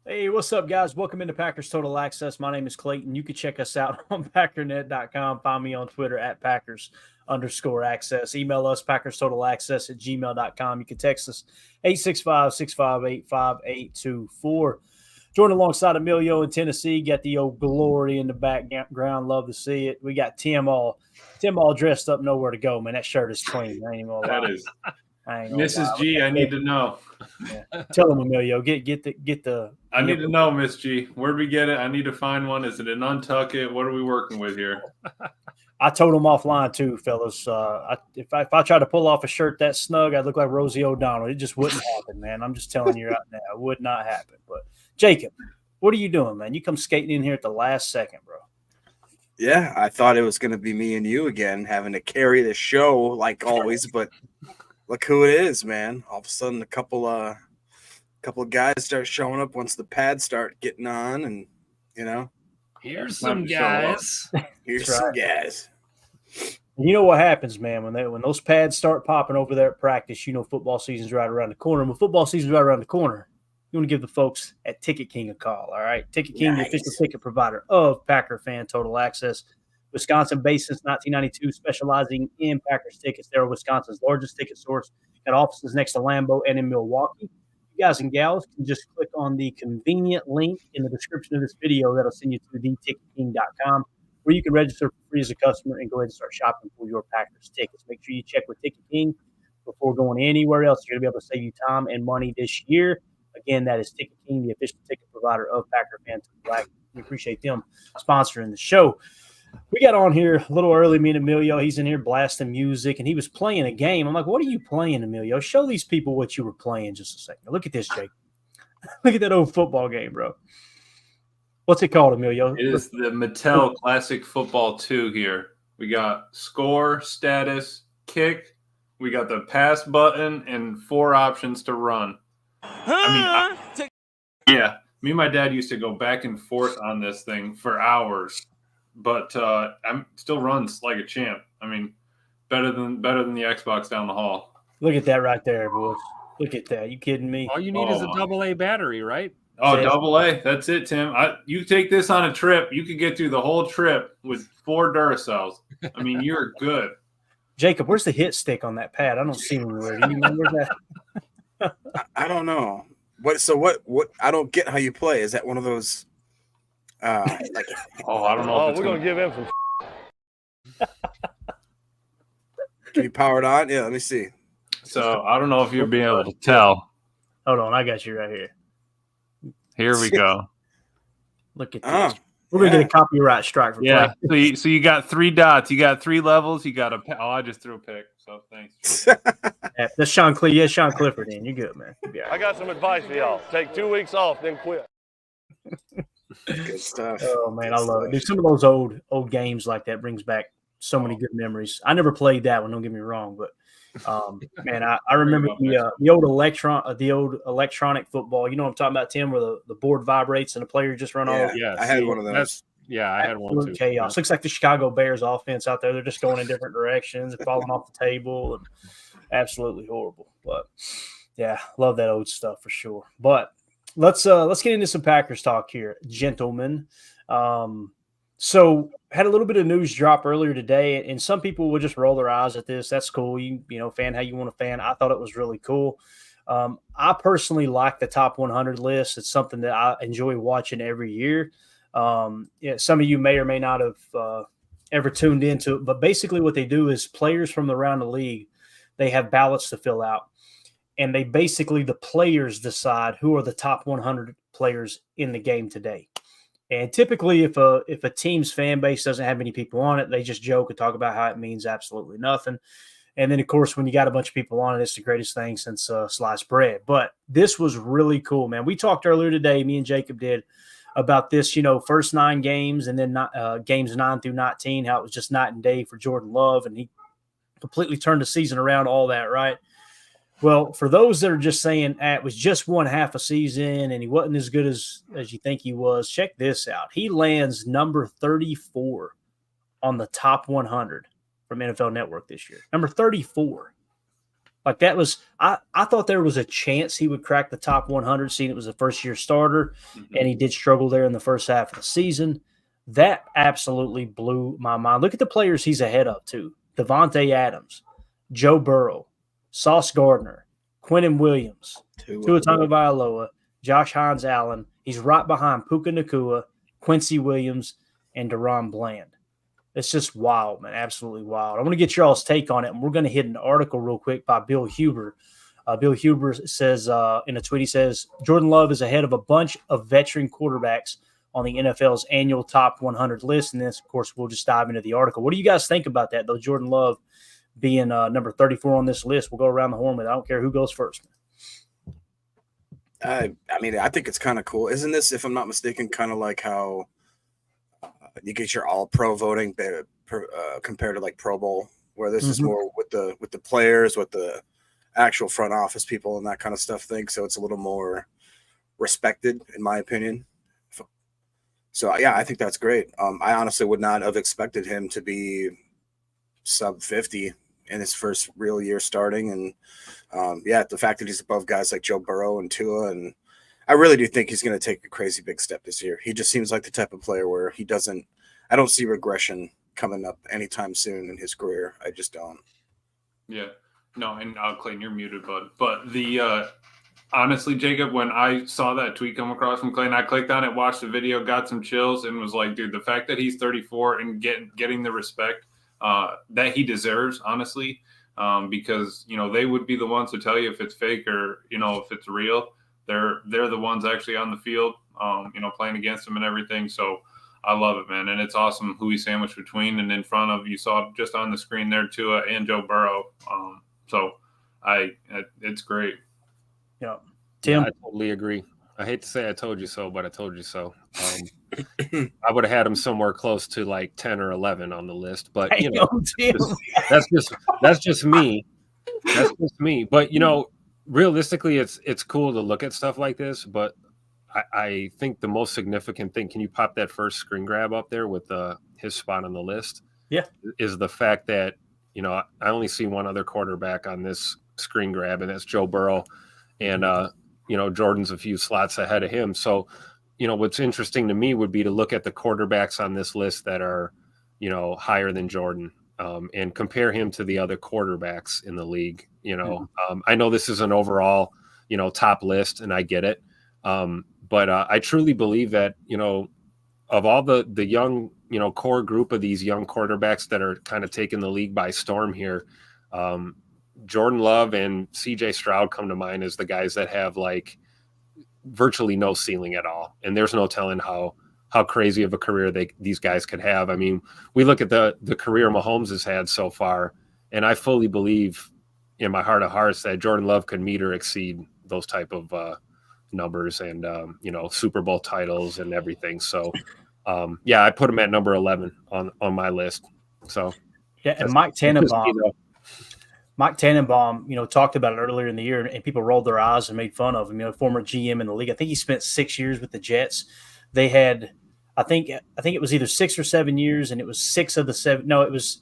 Hey, what's up, guys? Welcome into Packers Total Access. My name is Clayton. You can check us out on packernet.com. Find me on Twitter at Packers_access. Email us, PackersTotalAccess@gmail.com. You can text us 865-658-5824. Joined alongside Emilio in Tennessee. Got the old glory in the background. Love to see it. We got Tim all dressed up, nowhere to go, man. That shirt is clean. I ain't even gonna lie. That is. Mrs. G, I need to know. Yeah. Tell them, Emilio. Get the. I need to know, Miss G. Where'd we get it? I need to find one. Is it an untuck it? What are we working with here? I told them offline too, fellas. If I tried to pull off a shirt that snug, I'd look like Rosie O'Donnell. It just wouldn't happen, man. I'm just telling you right now, it would not happen. But Jacob, what are you doing, man? You come skating in here at the last second, bro. Yeah, I thought it was going to be me and you again, having to carry the show like always, but look who it is, man. All of a sudden, a couple of guys start showing up once the pads start getting on, and here's some guys. Here's some guys. And you know what happens, man, when those pads start popping over there at practice, football season's right around the corner. And when football season's right around the corner, you want to give the folks at Ticket King a call, all right? Ticket King, the official ticket provider of Packer Fan Total Access. Wisconsin-based since 1992, specializing in Packers tickets. They're Wisconsin's largest ticket source. Got offices next to Lambeau and in Milwaukee. You guys and gals can just click on the convenient link in the description of this video that'll send you to theticketking.com, where you can register for free as a customer and go ahead and start shopping for your Packers tickets. Make sure you check with Ticket King before going anywhere else. You're going to be able to save you time and money this year. Again, that is Ticket King, the official ticket provider of Packer Fan Total Access. We appreciate them sponsoring the show. We got on here a little early, me and Emilio. He's in here blasting music, and he was playing a game. I'm like, what are you playing, Emilio? Show these people what you were playing just a second. Look at this, Jake. Look at that old football game, bro. What's it called, Emilio? It is the Mattel Classic Football 2 here. We got score, status, kick. We got the pass button and 4 options to run. Yeah. Me and my dad used to go back and forth on this thing for hours. But I'm still runs like a champ. I mean, better than the Xbox down the hall. Look at that right there, boys. Look at that. You kidding me? All you need is a AA battery, right? Oh, AA. That's it, Tim. You take this on a trip, you could get through the whole trip with 4 Duracells. I mean, you're good. Jacob, where's the hit stick on that pad? I don't see him anywhere. Do you remember that? I don't know. What? I don't get how you play. Is that one of those? I don't know. We're gonna give him some. Can you power it on? Yeah, let me see. So I don't know if you'll be able to tell. Hold on, I got you right here. Here we go. Look at this. We're gonna get a copyright strike for playing. So you got 3 dots. You got 3 levels. You got I just threw a pick. So thanks. That's Sean Clifford. Yeah, Sean Clifford. Then you're good, man. I got some advice for y'all. Take 2 weeks off, then quit. Good stuff. Oh man, I love it. Dude, some of those old games like that brings back so many good memories. I never played that one. Don't get me wrong, but man, I remember the old electronic football. You know what I'm talking about, Tim, where the board vibrates and the player just run all. Yeah, I had one of those. I had one too. Chaos. Looks like the Chicago Bears offense out there. They're just going in different directions and falling off the table, and absolutely horrible. But yeah, love that old stuff for sure. But let's get into some Packers talk here, gentlemen. So had a little bit of news drop earlier today, and some people will just roll their eyes at this. That's cool. You fan how you want to fan. I thought it was really cool. I personally like the top 100 list. It's something that I enjoy watching every year. Some of you may or may not have ever tuned into it, but basically what they do is players from around the league, they have ballots to fill out. And the players decide who are the top 100 players in the game today. And typically, if a team's fan base doesn't have many people on it, they just joke and talk about how it means absolutely nothing. And then, of course, when you got a bunch of people on it, it's the greatest thing since sliced bread. But this was really cool, man. We talked earlier today, me and Jacob did, about this, first 9 games and then games 9 through 19, how it was just night and day for Jordan Love, and he completely turned the season around, all that, right? Well, for those that are just saying it was just one half a season and he wasn't as good as you think he was, check this out. He lands number 34 on the top 100 from NFL Network this year. Number 34. Like that was I thought there was a chance he would crack the top 100, seeing it was a first-year starter, and he did struggle there in the first half of the season. That absolutely blew my mind. Look at the players he's ahead of, too. Devontae Adams, Joe Burrow, Sauce Gardner, Quentin Williams, Tua Tagovailoa, Josh Hines Allen. He's right behind Puka Nacua, Quincy Williams, and Deron Bland. It's just wild, man. Absolutely wild. I want to get your all's take on it, and we're going to hit an article real quick by Bill Huber. Bill Huber says in a tweet, he says, Jordan Love is ahead of a bunch of veteran quarterbacks on the NFL's annual top 100 list. And this, of course, we'll just dive into the article. What do you guys think about that, though, Jordan Love being number 34 on this list? We'll go around the horn with it. I don't care who goes first. I mean, I think it's kind of cool. Isn't this, if I'm not mistaken, kind of like how you get your all-pro voting compared to like Pro Bowl, where this is more with the players, with the actual front office people and that kind of stuff thing. So it's a little more respected, in my opinion. So yeah, I think that's great. I honestly would not have expected him to be sub 50 in his first real year starting. And yeah, the fact that he's above guys like Joe Burrow and Tua, and I really do think he's going to take a crazy big step this year. He just seems like the type of player where I don't see regression coming up anytime soon in his career. I just don't. Yeah. No, and Clayton, you're muted, bud. But the honestly, Jacob, when I saw that tweet come across from Clayton, I clicked on it, watched the video, got some chills, and was like, dude, the fact that he's 34 and getting the respect that he deserves, honestly, because, they would be the ones to tell you if it's fake or, if it's real. They're the ones actually on the field, playing against him and everything. So I love it, man. And it's awesome who he sandwiched between and in front of. You saw just on the screen there, Tua and Joe Burrow. So it's great. Yeah. Tim? Yeah, I totally agree. I hate to say I told you so, but I told you so. I would have had him somewhere close to like 10 or 11 on the list, but that's just me. That's just me. But realistically, it's cool to look at stuff like this, but I think the most significant thing, can you pop that first screen grab up there with his spot on the list? Yeah. Is the fact that, I only see one other quarterback on this screen grab, and that's Joe Burrow. And, Jordan's a few slots ahead of him. So, what's interesting to me would be to look at the quarterbacks on this list that are, higher than Jordan, and compare him to the other quarterbacks in the league. I know this is an overall, top list, and I get it. But I truly believe that, of all the young, core group of these young quarterbacks that are kind of taking the league by storm here, Jordan Love and CJ Stroud come to mind as the guys that have like virtually no ceiling at all. And there's no telling how crazy of a career these guys could have. I mean, we look at the career Mahomes has had so far, and I fully believe in my heart of hearts that Jordan Love could meet or exceed those type of numbers and, Super Bowl titles and everything. So, yeah, I put him at number 11 on my list. So, yeah, and Mike Tannenbaum, talked about it earlier in the year, and people rolled their eyes and made fun of him. Former GM in the league. I think he spent 6 years with the Jets. They had, I think it was either 6 or 7 years, and it was 6 of the 7. No, it was,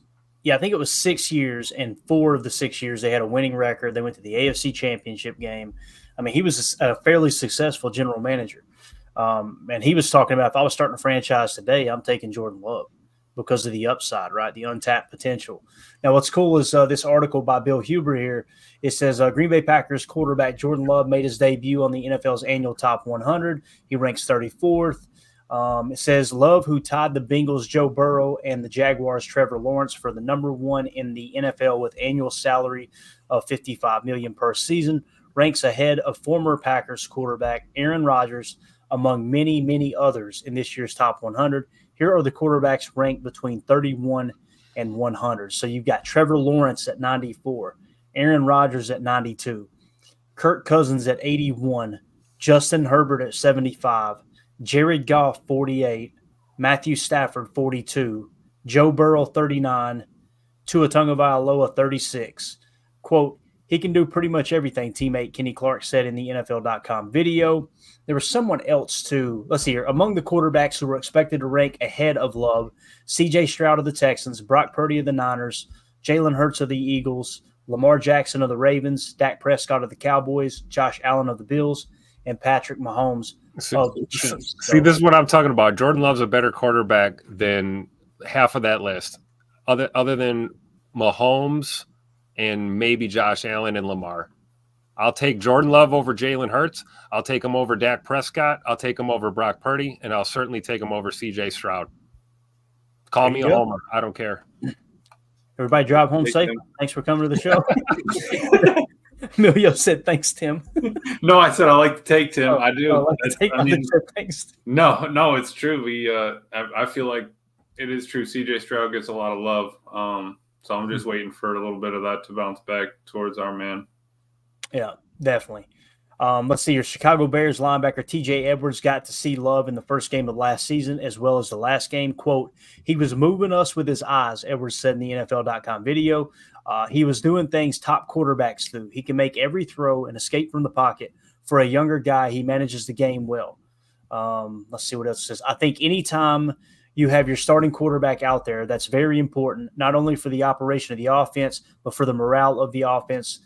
I think it was 6 years, and 4 of the 6 years they had a winning record. They went to the AFC Championship game. I mean, he was a fairly successful general manager. And he was talking about, if I was starting a franchise today, I'm taking Jordan Love because of the upside, right? The untapped potential. Now, what's cool is this article by Bill Huber here. It says Green Bay Packers quarterback Jordan Love made his debut on the NFL's annual top 100. He ranks 34th. It says Love, who tied the Bengals' Joe Burrow and the Jaguars' Trevor Lawrence for the number one in the NFL with annual salary of $55 million per season, ranks ahead of former Packers quarterback Aaron Rodgers, among many, many others in this year's top 100. Here are the quarterbacks ranked between 31 and 100. So you've got Trevor Lawrence at 94, Aaron Rodgers at 92, Kirk Cousins at 81, Justin Herbert at 75, Jared Goff 48, Matthew Stafford 42, Joe Burrow 39, Tua Tagovailoa 36. Quote, he can do pretty much everything, teammate Kenny Clark said in the NFL.com video. There was someone else too. Let's see here. Among the quarterbacks who were expected to rank ahead of Love, C.J. Stroud of the Texans, Brock Purdy of the Niners, Jalen Hurts of the Eagles, Lamar Jackson of the Ravens, Dak Prescott of the Cowboys, Josh Allen of the Bills, and Patrick Mahomes of the Chiefs. See, this is what I'm talking about. Jordan Love's a better quarterback than half of that list, other than Mahomes and maybe Josh Allen and Lamar. I'll take Jordan Love over Jalen Hurts. I'll take him over Dak Prescott. I'll take him over Brock Purdy, and I'll certainly take him over C.J. Stroud. Call me a homer. I don't care. Everybody drive home safe. Thanks for coming to the show. Emilio said, thanks, Tim. No, I said I like to take Tim. I do. Thanks. No, it's true. I feel like it is true. CJ Stroud gets a lot of love. So I'm just waiting for a little bit of that to bounce back towards our man. Yeah, definitely. Let's see. Your Chicago Bears linebacker TJ Edwards got to see love in the first game of last season as well as the last game. Quote, he was moving us with his eyes, Edwards said in the NFL.com video. He was doing things top quarterbacks do. He can make every throw and escape from the pocket. For a younger guy, he manages the game well. Let's see what else it says. I think anytime you have your starting quarterback out there, that's very important, not only for the operation of the offense, but for the morale of the offense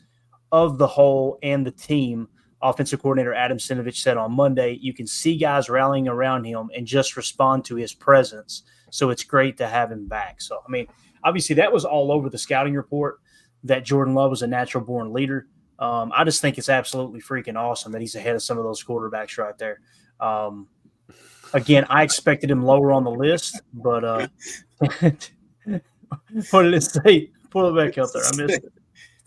of the whole and the team. Offensive coordinator Adam Sinovich said on Monday, you can see guys rallying around him and just respond to his presence. So it's great to have him back. So, I mean, obviously that was all over the scouting report that Jordan Love was a natural born leader. I just think it's absolutely freaking awesome that he's ahead of some of those quarterbacks right there. Again, I expected him lower on the list, but what did it say? Pull it back up there. I missed it.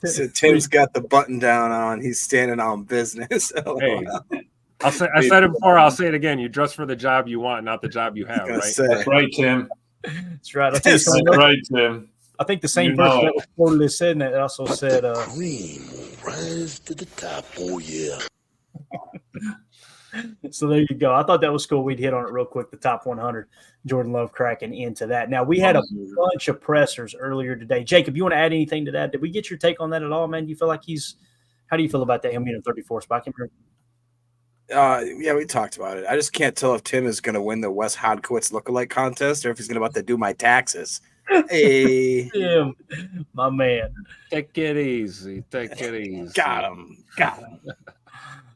So Tim's got the button down on. He's standing on business. Hey, I said it before. I'll say it again. You dress for the job you want, not the job you have. Right? That's right, Tim. That's right. That's right, Tim. I think the same person that was quoted said that also said, "Cream will rise to the top." Oh yeah. So there you go. I thought that was cool. We'd hit on it real quick. The top 100, Jordan Love cracking into that. Now we had a bunch of pressers earlier today. Jacob, you want to add anything to that? Did we get your take on that at all, man? Do you feel like how do you feel about that? Him being in 34 spot? Yeah, we talked about it. I just can't tell if Tim is going to win the Wes Hodkowitz lookalike contest or if he's going to about to do my taxes. Hey, Tim, my man. Take it easy. Take it easy. Got him.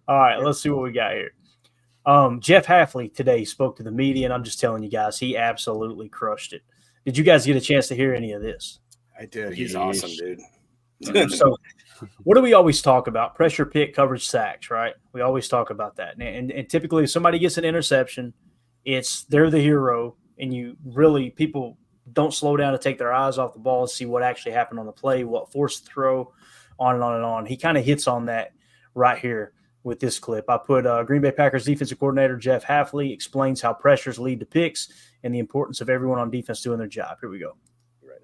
All right, let's see what we got here. Jeff Hafley today spoke to the media, and I'm just telling you guys, he absolutely crushed it. Did you guys get a chance to hear any of this? I did. He's awesome, dude. So what do we always talk about? Pressure, pick, coverage, sacks, right? We always talk about that. And typically if somebody gets an interception, they're the hero, and people don't slow down to take their eyes off the ball and see what actually happened on the play, what forced the throw, on and on and on. He kind of hits on that right here with this clip. I put Green Bay Packers defensive coordinator Jeff Hafley explains how pressures lead to picks and the importance of everyone on defense doing their job. Here we go. Right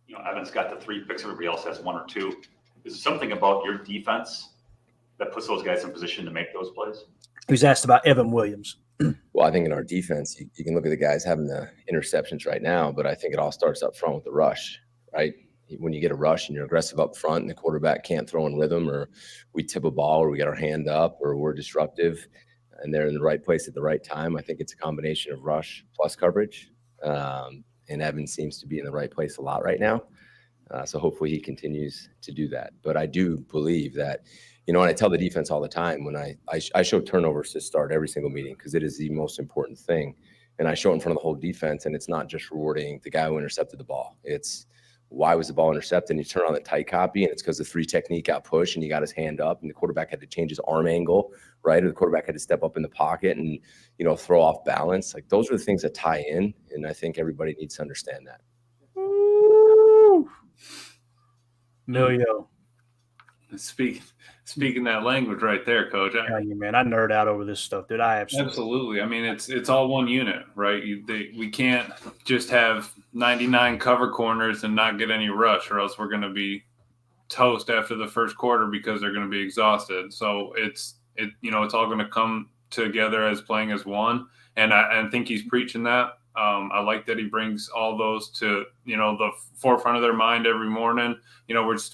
now, Evan's got the 3 picks. Everybody else has 1 or 2. Is there something about your defense that puts those guys in position to make those plays? He was asked about Evan Williams. Well, I think in our defense, you can look at the guys having the interceptions right now, but I think it all starts up front with the rush, right? When you get a rush and you're aggressive up front and the quarterback can't throw in rhythm, or we tip a ball, or we get our hand up, or we're disruptive and they're in the right place at the right time, I think it's a combination of rush plus coverage. And Evan seems to be in the right place a lot right now. So hopefully he continues to do that. But I do believe that, and I tell the defense all the time when I show turnovers to start every single meeting, because it is the most important thing. And I show it in front of the whole defense, and it's not just rewarding the guy who intercepted the ball. It's why was the ball intercepted? And you turn on the tight copy, and it's because the 3 technique got pushed and he got his hand up and the quarterback had to change his arm angle, right? Or the quarterback had to step up in the pocket and, throw off balance. Like, those are the things that tie in. And I think everybody needs to understand that. Milio. Speaking that language right there, Coach. Man, I nerd out over this stuff, dude. Absolutely. I mean, it's all one unit, right? We can't just have 99 cover corners and not get any rush, or else we're going to be toast after the first quarter because they're going to be exhausted. So it's all going to come together as playing as one, and I think he's preaching that. I like that he brings all those to the forefront of their mind every morning.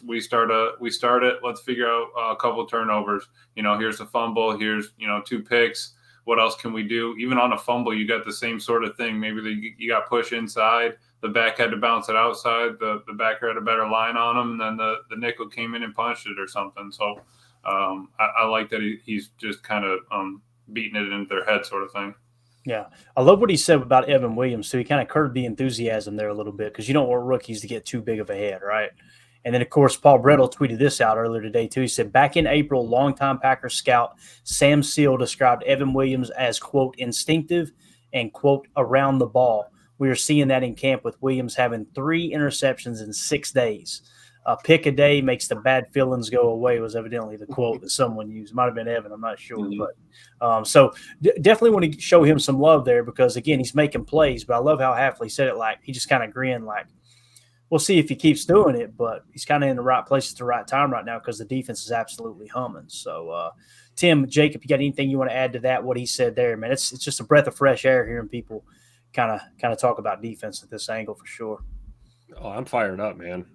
We start it. Let's figure out a couple of turnovers. Here's a fumble. Here's 2 picks. what else can we do? Even on a fumble, you got the same sort of thing. Maybe you got push inside, the back had to bounce it outside, the backer had a better line on him, and then the nickel came in and punched it or something. So I like that he's just kind of beating it into their head sort of thing. Yeah. I love what he said about Evan Williams. So he kind of curbed the enthusiasm there a little bit because you don't want rookies to get too big of a head, right? And then, of course, Paul Brettel tweeted this out earlier today, too. He said, back in April, longtime Packers scout Sam Seal described Evan Williams as, quote, instinctive and, quote, around the ball. We are seeing that in camp with Williams having 3 interceptions in 6 days. A pick a day makes the bad feelings go away was evidently the quote that someone used. Might have been Evan, I'm not sure. Mm-hmm. But so definitely want to show him some love there because, again, he's making plays. But I love how Hafley said it like he just kind of grinned like, we'll see if he keeps doing it, but he's kind of in the right place at the right time right now because the defense is absolutely humming. So, Tim, Jacob, you got anything you want to add to that? What he said there, man? It's just a breath of fresh air hearing people kind of talk about defense at this angle for sure. Oh, I'm fired up, man.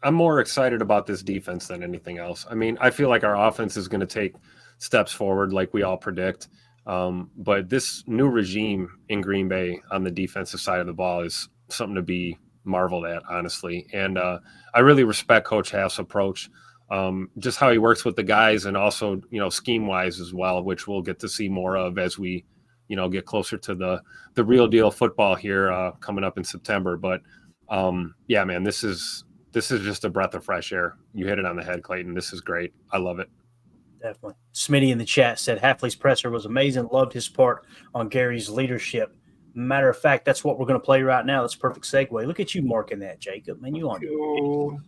I'm more excited about this defense than anything else. I mean, I feel like our offense is going to take steps forward, like we all predict. But this new regime in Green Bay on the defensive side of the ball is something to be marveled at, honestly. And I really respect Coach Half's approach, just how he works with the guys and also, scheme wise as well, which we'll get to see more of as we, get closer to the real deal football here coming up in September. But yeah, man, this is just a breath of fresh air. You hit it on the head, Clayton. This is great. I love it. Definitely. Smitty in the chat said Hafley's presser was amazing. Loved his part on Gary's leadership. Matter of fact, that's what we're going to play right now. That's a perfect segue. Look at you marking that, Jacob. Man, you on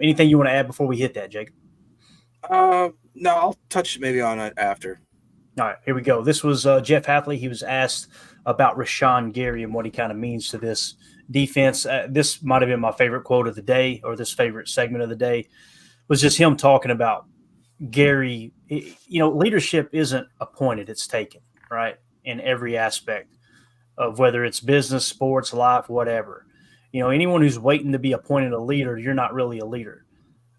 anything you want to add before we hit that, Jacob? No, I'll touch maybe on it after. All right, here we go. This was Jeff Hafley. He was asked about Rashan Gary and what he kind of means to this defense. This might have been my favorite quote of the day, or this favorite segment of the day, was just him talking about Gary. Leadership isn't appointed, it's taken, right? In every aspect of whether it's business, sports, life, whatever. Anyone who's waiting to be appointed a leader, you're not really a leader.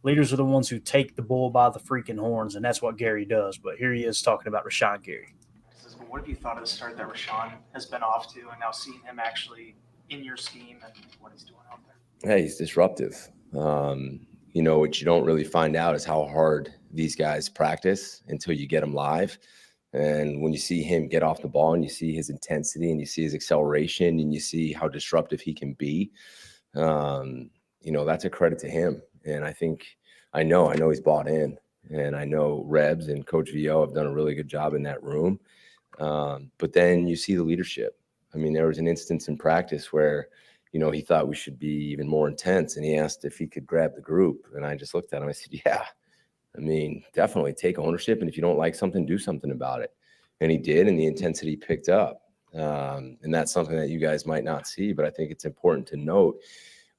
Leaders are the ones who take the bull by the freaking horns, and that's what Gary does. But here he is talking about Rashan Gary. What have you thought of the start that Rashan has been off to, and now seeing him actually in your scheme and what he's doing out there? Hey, he's disruptive. What you don't really find out is how hard these guys practice until you get them live. And when you see him get off the ball and you see his intensity and you see his acceleration and you see how disruptive he can be, that's a credit to him. And I know he's bought in, and I know Rebs and Coach VO have done a really good job in that room. But then you see the leadership. I mean, there was an instance in practice where, he thought we should be even more intense, and he asked if he could grab the group. And I just looked at him. I said, yeah. I mean, definitely take ownership. And if you don't like something, do something about it. And he did, and the intensity picked up. And that's something that you guys might not see, but I think it's important to note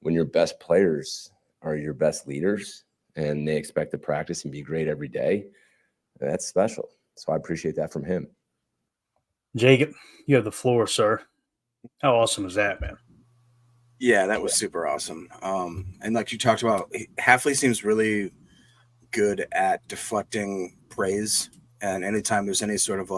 when your best players are your best leaders and they expect to practice and be great every day, that's special. So I appreciate that from him. Jacob, you have the floor, sir. How awesome is that, man? Yeah, that was super awesome. And like you talked about, Hafley seems really good at deflecting praise, and anytime there's any sort of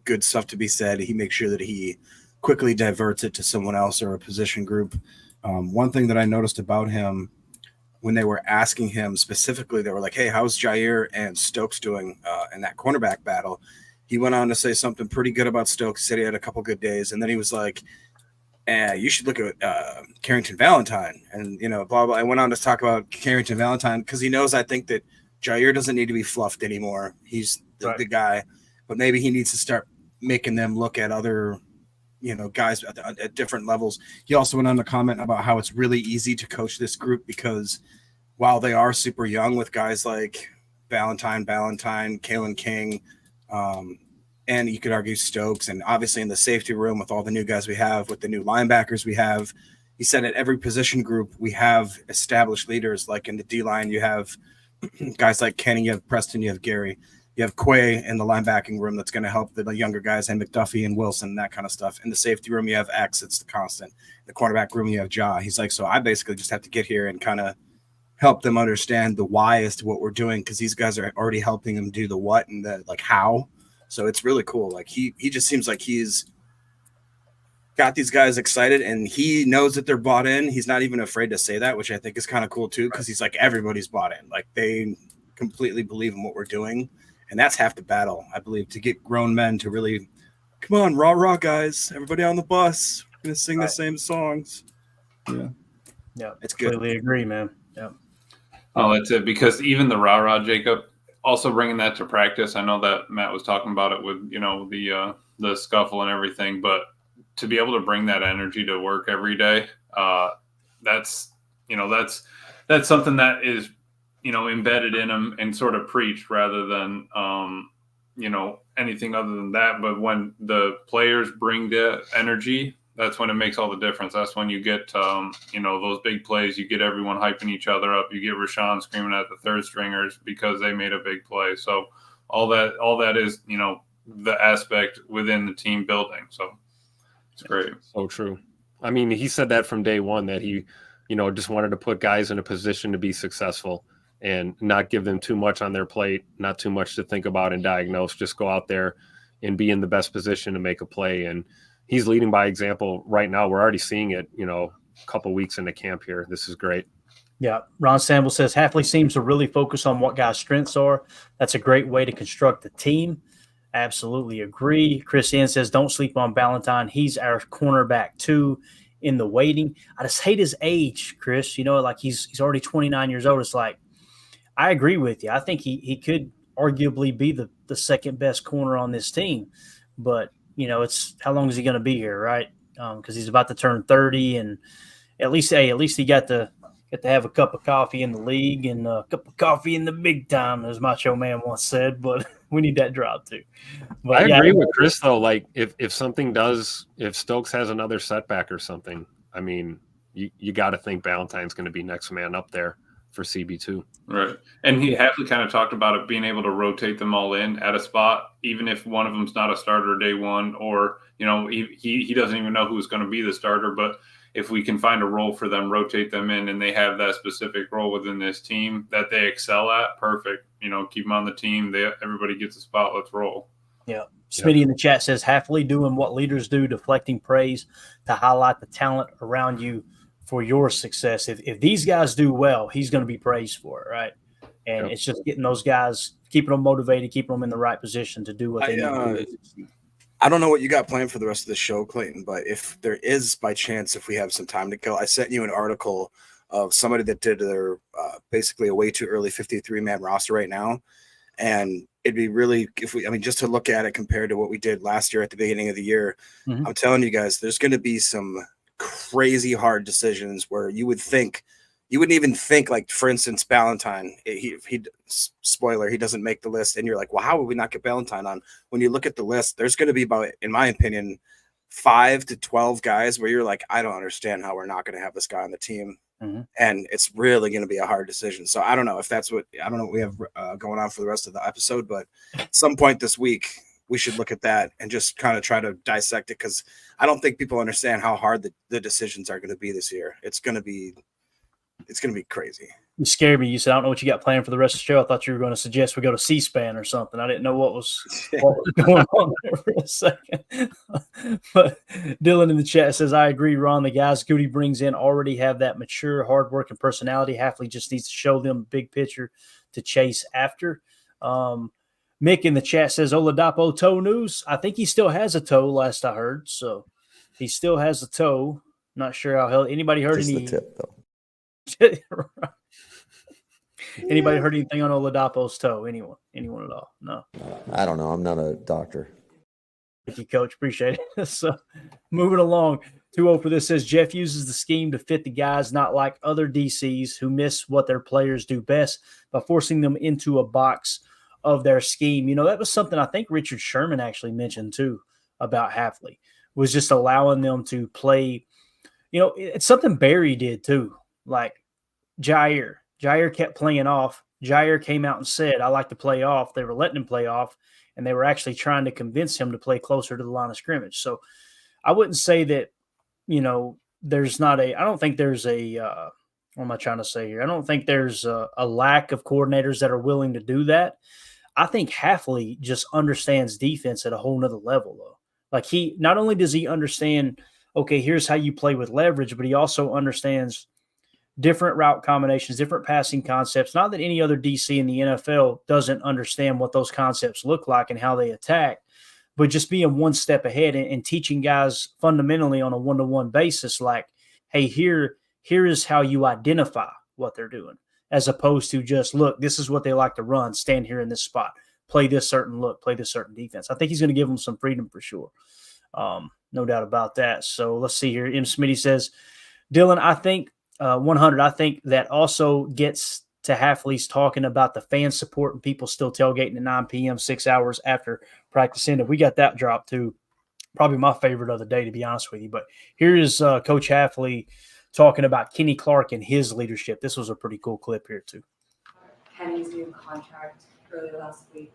good stuff to be said, he makes sure that he quickly diverts it to someone else or a position group. One thing that I noticed about him when they were asking him specifically, they were like, hey, how's Jair and Stokes doing in that cornerback battle? He went on to say something pretty good about Stokes, said he had a couple good days, and then he was like, you should look at Carrington Valentine, and blah blah. I went on to talk about Carrington Valentine because he knows I think that Jair doesn't need to be fluffed anymore. He's the guy, but maybe he needs to start making them look at other guys at different levels. He also went on to comment about how it's really easy to coach this group because while they are super young with guys like Valentine, Kalen King, and you could argue Stokes, and obviously in the safety room with all the new guys we have, with the new linebackers we have, he said at every position group we have established leaders. Like in the D-line, you have guys like Kenny, you have Preston, you have Gary, you have Quay in the linebacking room that's going to help the younger guys, and McDuffie and Wilson and that kind of stuff. In the safety room, you have X, it's the constant. In the cornerback room, you have Ja. He's like, so I basically just have to get here and kind of help them understand the why as to what we're doing, because these guys are already helping them do the what and the how. So it's really cool. Like he just seems like he's got these guys excited, and he knows that they're bought in. He's not even afraid to say that, which I think is kind of cool too, because he's like, everybody's bought in. Like they completely believe in what we're doing, and that's half the battle, I believe, to get grown men to really, come on, rah, guys, everybody on the bus, we're gonna sing the same songs. Yeah, it's good. Completely agree, man. Yeah. Oh, that's it. Because even the rah, Jacob, also bringing that to practice. I know that Matt was talking about it with, the scuffle and everything, but to be able to bring that energy to work every day, that's something that is, embedded in them and sort of preached rather than, anything other than that. But when the players bring the energy, that's when it makes all the difference. That's when you get, those big plays. You get everyone hyping each other up. You get Rashan screaming at the third stringers because they made a big play. So all that is, the aspect within the team building. So it's great. So true. I mean, he said that from day one, that he, just wanted to put guys in a position to be successful and not give them too much on their plate, not too much to think about and diagnose. Just go out there and be in the best position to make a play. And he's leading by example right now. We're already seeing it, a couple weeks into camp here. This is great. Yeah. Ron Samble says Hafley seems to really focus on what guys' strengths are. That's a great way to construct the team. Absolutely agree. Chris Ian says, don't sleep on Ballantyne. He's our cornerback too in the waiting. I just hate his age, Chris. Like he's already 29 years old. It's like, I agree with you. I think he could arguably be the second best corner on this team. But, it's how long is he going to be here, right? Because he's about to turn 30, and at least he got to have a cup of coffee in the league and a cup of coffee in the big time, as Macho Man once said. But we need that drop too. But I agree with Chris though. Like if Stokes has another setback or something, I mean, you got to think Ballantyne's going to be next man up there for CB2. Right. And he Hafley kind of talked about it, being able to rotate them all in at a spot, even if one of them's not a starter day one, or, he doesn't even know who's going to be the starter. But if we can find a role for them, rotate them in, and they have that specific role within this team that they excel at, perfect. Keep them on the team. Everybody gets a spot. Let's roll. Yeah. Smitty in the chat says Hafley doing what leaders do, deflecting praise to highlight the talent around you for your success. If these guys do well, he's going to be praised for it, right? And it's just getting those guys, keeping them motivated, keeping them in the right position to do what they need to do. I don't know what you got planned for the rest of the show, Clayton, but if there is, by chance, if we have some time to kill, I sent you an article of somebody that did their basically a way too early 53-man roster right now. And it'd be really, just to look at it compared to what we did last year at the beginning of the year, I'm telling you guys, there's going to be some crazy hard decisions where you wouldn't even think, like, for instance, Ballantyne, he spoiler, he doesn't make the list, and you're like, well, how would we not get Ballantyne on? When you look at the list, there's going to be about, in my opinion, 5 to 12 guys where you're like, I don't understand how we're not going to have this guy on the team. And it's really going to be a hard decision. So I don't know what we have going on for the rest of the episode, but at some point this week, we should look at that and just kind of try to dissect it, because I don't think people understand how hard the decisions are going to be this year. It's going to be crazy. You scared me. You said, I don't know what you got planned for the rest of the show. I thought you were going to suggest we go to C-SPAN or something. I didn't know what was going on there for a second. But Dylan in the chat says, I agree, Ron. The guys Goody brings in already have that mature, hardworking personality. Hafley just needs to show them the big picture to chase after. Mick in the chat says, Oladapo toe news. I think he still has a toe, last I heard. So he still has a toe. Not sure how hell anybody heard Just any. the tip, though. Anybody heard anything on Oladapo's toe? Anyone at all? No. I don't know. I'm not a doctor. Thank you, Coach. Appreciate it. So moving along. 2-0 for this says Jeff uses the scheme to fit the guys, not like other DCs who miss what their players do best by forcing them into a box of their scheme. That was something I think Richard Sherman actually mentioned too about Hafley, was just allowing them to play. It's something Barry did too. Like Jair kept playing off. Jair came out and said, I like to play off. They were letting him play off, and they were actually trying to convince him to play closer to the line of scrimmage. So I wouldn't say that, there's not I don't think there's what am I trying to say here? I don't think there's a lack of coordinators that are willing to do that. I think Hafley just understands defense at a whole nother level, though. Like, he not only does he understand, okay, here's how you play with leverage, but he also understands different route combinations, different passing concepts. Not that any other DC in the NFL doesn't understand what those concepts look like and how they attack, but just being one step ahead and teaching guys fundamentally on a one-to-one basis, like, hey, here is how you identify what they're doing, as opposed to just, look, this is what they like to run, stand here in this spot, play this certain look, play this certain defense. I think he's going to give them some freedom for sure. No doubt about that. So let's see here. M. Smitty says, Dylan, I think 100, I think that also gets to Hafley's talking about the fan support and people still tailgating at 9 p.m., 6 hours after practice ended. We got that drop too. Probably my favorite of the day, to be honest with you. But here is Coach Hafley talking about Kenny Clark and his leadership. This was a pretty cool clip here too. Kenny's new contract early last week.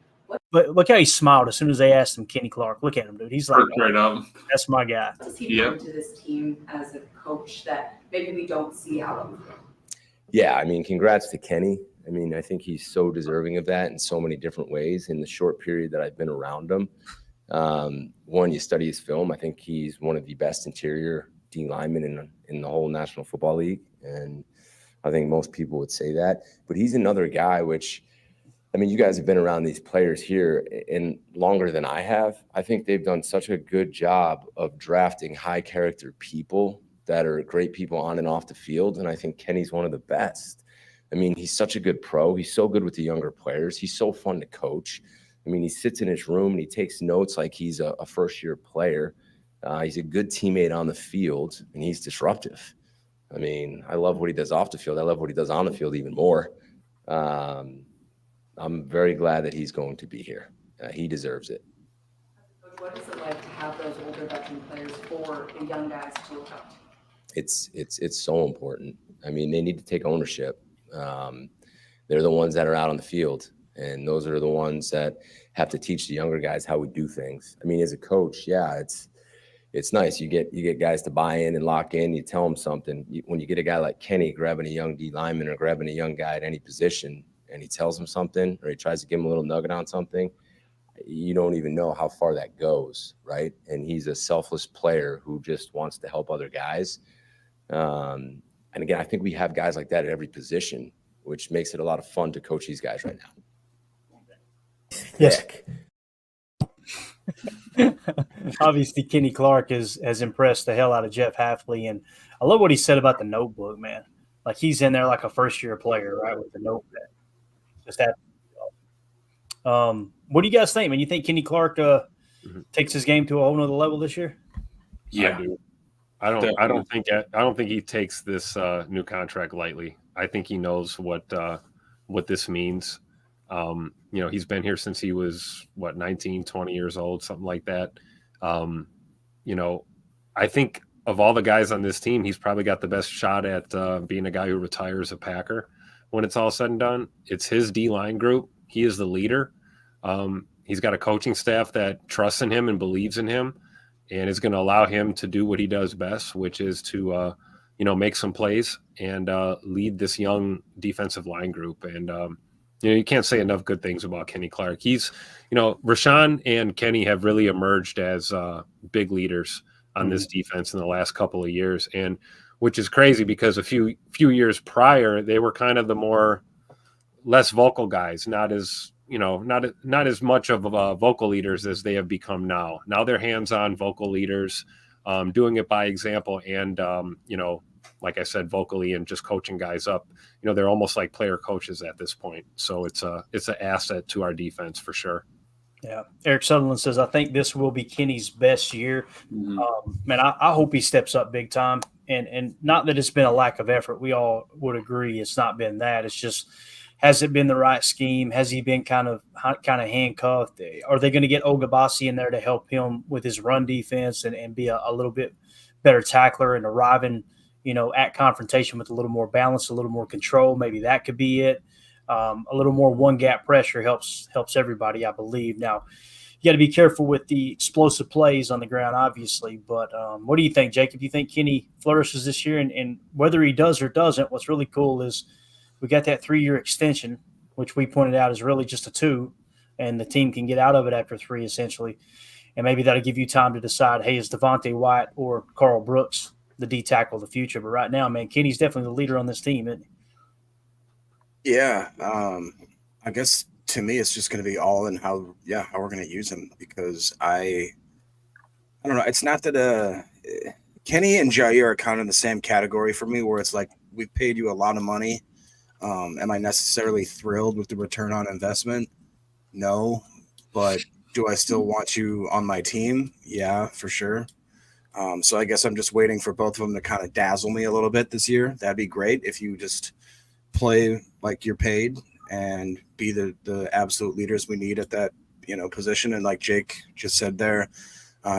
But look how he smiled as soon as they asked him Kenny Clark. Look at him, dude. He's like, right up. That's my guy. What does he bring to this team as a coach that maybe we don't see out of him? Yeah, I mean, congrats to Kenny. I mean, I think he's so deserving of that in so many different ways in the short period that I've been around him. One, you study his film. I think he's one of the best interior D linemen in the whole National Football League. And I think most people would say that. But he's another guy which, I mean, you guys have been around these players here in longer than I have. I think they've done such a good job of drafting high character people that are great people on and off the field. And I think Kenny's one of the best. I mean, he's such a good pro. He's so good with the younger players. He's so fun to coach. I mean, he sits in his room and he takes notes like he's a first-year player. He's a good teammate on the field, and he's disruptive. I mean, I love what he does off the field. I love what he does on the field even more. I'm very glad that he's going to be here. He deserves it. Coach, what is it like to have those older veteran players for the young guys to look up to? It's so important. I mean, they need to take ownership. They're the ones that are out on the field, and those are the ones that have to teach the younger guys how we do things. I mean, as a coach, yeah, it's nice. You get guys to buy in and lock in. You tell them something. When you get a guy like Kenny grabbing a young D lineman or grabbing a young guy at any position, and he tells him something or he tries to give him a little nugget on something, you don't even know how far that goes, right? And he's a selfless player who just wants to help other guys. And again, I think we have guys like that at every position, which makes it a lot of fun to coach these guys right now. Yes. Obviously, Kenny Clark has impressed the hell out of Jeff Hafley. And I love what he said about the notebook, man. Like, he's in there like a first-year player, right, with the notebook. Just that. What do you guys think, man? You think Kenny Clark takes his game to a whole nother level this year? Yeah. I don't think he takes this new contract lightly. I think he knows what this means. You know, he's been here since he was 19, 20 years old, something like that. You know, I think of all the guys on this team, he's probably got the best shot at being a guy who retires a Packer when it's all said and done. It's his D-line group. He is the leader. He's got a coaching staff that trusts in him and believes in him, and is going to allow him to do what he does best, which is to, make some plays and lead this young defensive line group. And, you can't say enough good things about Kenny Clark. He's, Rashan and Kenny have really emerged as big leaders on this defense in the last couple of years. And which is crazy because a few years prior, they were kind of the less vocal guys, not as much of vocal leaders as they have become now. Now they're hands-on vocal leaders, doing it by example, and like I said, vocally and just coaching guys up. They're almost like player coaches at this point. So it's an asset to our defense for sure. Yeah. Eric Sutherland says, I think this will be Kenny's best year. Man, I hope he steps up big time. And not that it's been a lack of effort. We all would agree it's not been that. It's just, has it been the right scheme? Has he been kind of handcuffed? Are they going to get Ogabasi in there to help him with his run defense and be a little bit better tackler and arriving, at confrontation with a little more balance, a little more control? Maybe that could be it. A little more one gap pressure helps everybody, I believe. Now, you got to be careful with the explosive plays on the ground, obviously. But what do you think, Jacob? You think Kenny flourishes this year? And whether he does or doesn't, what's really cool is we got that 3-year extension, which we pointed out is really just a 2. and the team can get out of it after 3 essentially. And maybe that'll give you time to decide, hey, is Devontae White or Carl Brooks the D tackle of the future? But right now, man, Kenny's definitely the leader on this team, isn't he? Yeah. I guess to me, it's just going to be all in how we're going to use him, because I don't know. It's not that Kenny and Jair are kind of in the same category for me, where it's like, we've paid you a lot of money. Am I necessarily thrilled with the return on investment? No. But do I still want you on my team? Yeah, for sure. So I guess I'm just waiting for both of them to kind of dazzle me a little bit this year. That'd be great if you just play like you're paid and be the absolute leaders we need at that, position. And like Jake just said there,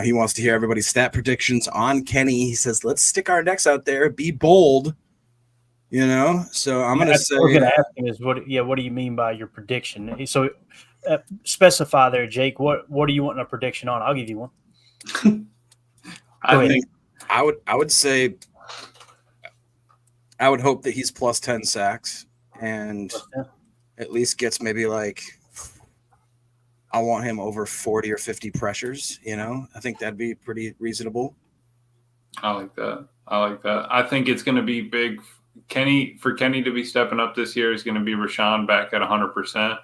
he wants to hear everybody's stat predictions on Kenny. He says, let's stick our necks out there, be bold, So I'm going to say, what we're going to ask him is, what do you mean by your prediction? So specify there, Jake, what do you want a prediction on? I'll give you one. I would say, I would hope that he's plus 10 sacks and at least gets maybe like, I want him over 40 or 50 pressures. I think that'd be pretty reasonable. I like that. I think it's going to be big. Kenny to be stepping up this year is going to be Rashan back at 100%.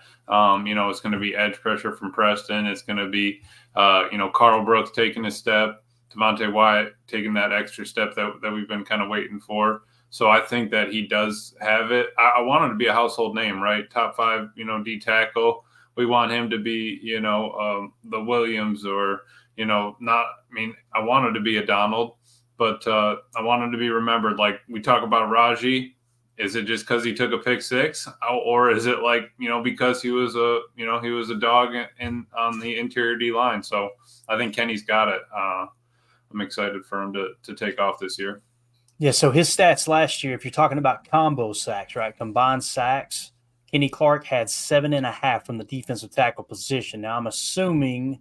It's going to be edge pressure from Preston. It's going to be, Carl Brooks taking a step, Devontae White taking that extra step that we've been kind of waiting for. So I think that he does have it. I want him to be a household name, right? Top 5, D tackle. We want him to be, the Williams or, I want him to be a Donald, but I want him to be remembered. Like we talk about Raji. Is it just because he took a pick 6, or is it like, because he was a dog on the interior D line? So I think Kenny's got it. I'm excited for him to take off this year. Yeah. So his stats last year, if you're talking about combo sacks, right? Combined sacks, Kenny Clark had 7.5 from the defensive tackle position. Now, I'm assuming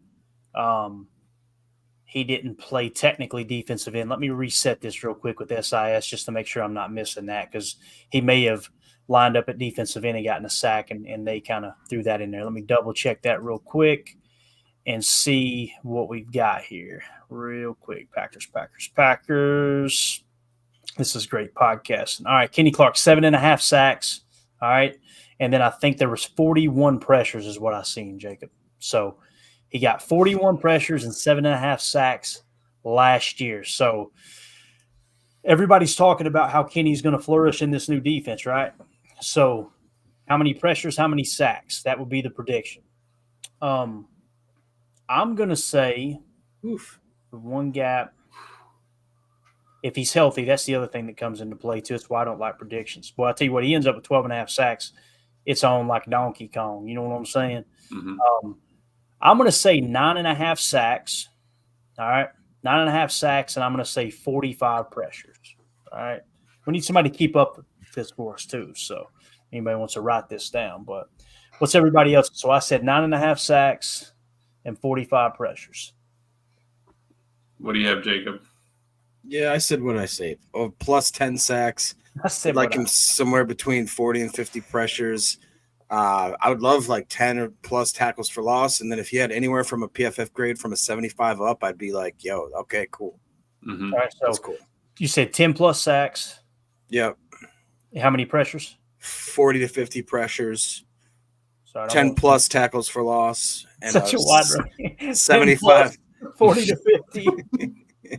he didn't play technically defensive end. Let me reset this real quick with SIS just to make sure I'm not missing that, because he may have lined up at defensive end and gotten a sack, and they kind of threw that in there. Let me double check that real quick and see what we've got here real quick. Packers. This is great podcasting. All right, Kenny Clark, 7.5 sacks. All right. And then I think there was 41 pressures is what I seen, Jacob. So he got 41 pressures and 7.5 sacks last year. So everybody's talking about how Kenny's going to flourish in this new defense, right? So how many pressures, how many sacks? That would be the prediction. I'm going to say one gap. If he's healthy, that's the other thing that comes into play, too. That's why I don't like predictions. Well, I tell you what, he ends up with 12.5 sacks. It's on like Donkey Kong. You know what I'm saying? Mm-hmm. I'm going to say 9.5 sacks. All right. 9.5 sacks, and I'm going to say 45 pressures. All right. We need somebody to keep up this for us, too. So anybody wants to write this down. But what's everybody else? So I said 9.5 sacks and 45 pressures. What do you have, Jacob? Yeah, I said what I say. Oh, plus 10 sacks. I said like him somewhere between 40 and 50 pressures. I would love like 10 or plus tackles for loss. And then if he had anywhere from a PFF grade from a 75 up, I'd be like, yo, okay, cool. Mm-hmm. All right, so that's cool. You said 10 plus sacks. Yep. How many pressures? 40 to 50 pressures. So 10 plus tackles for loss. And such a wide range. 75. 40 to 50.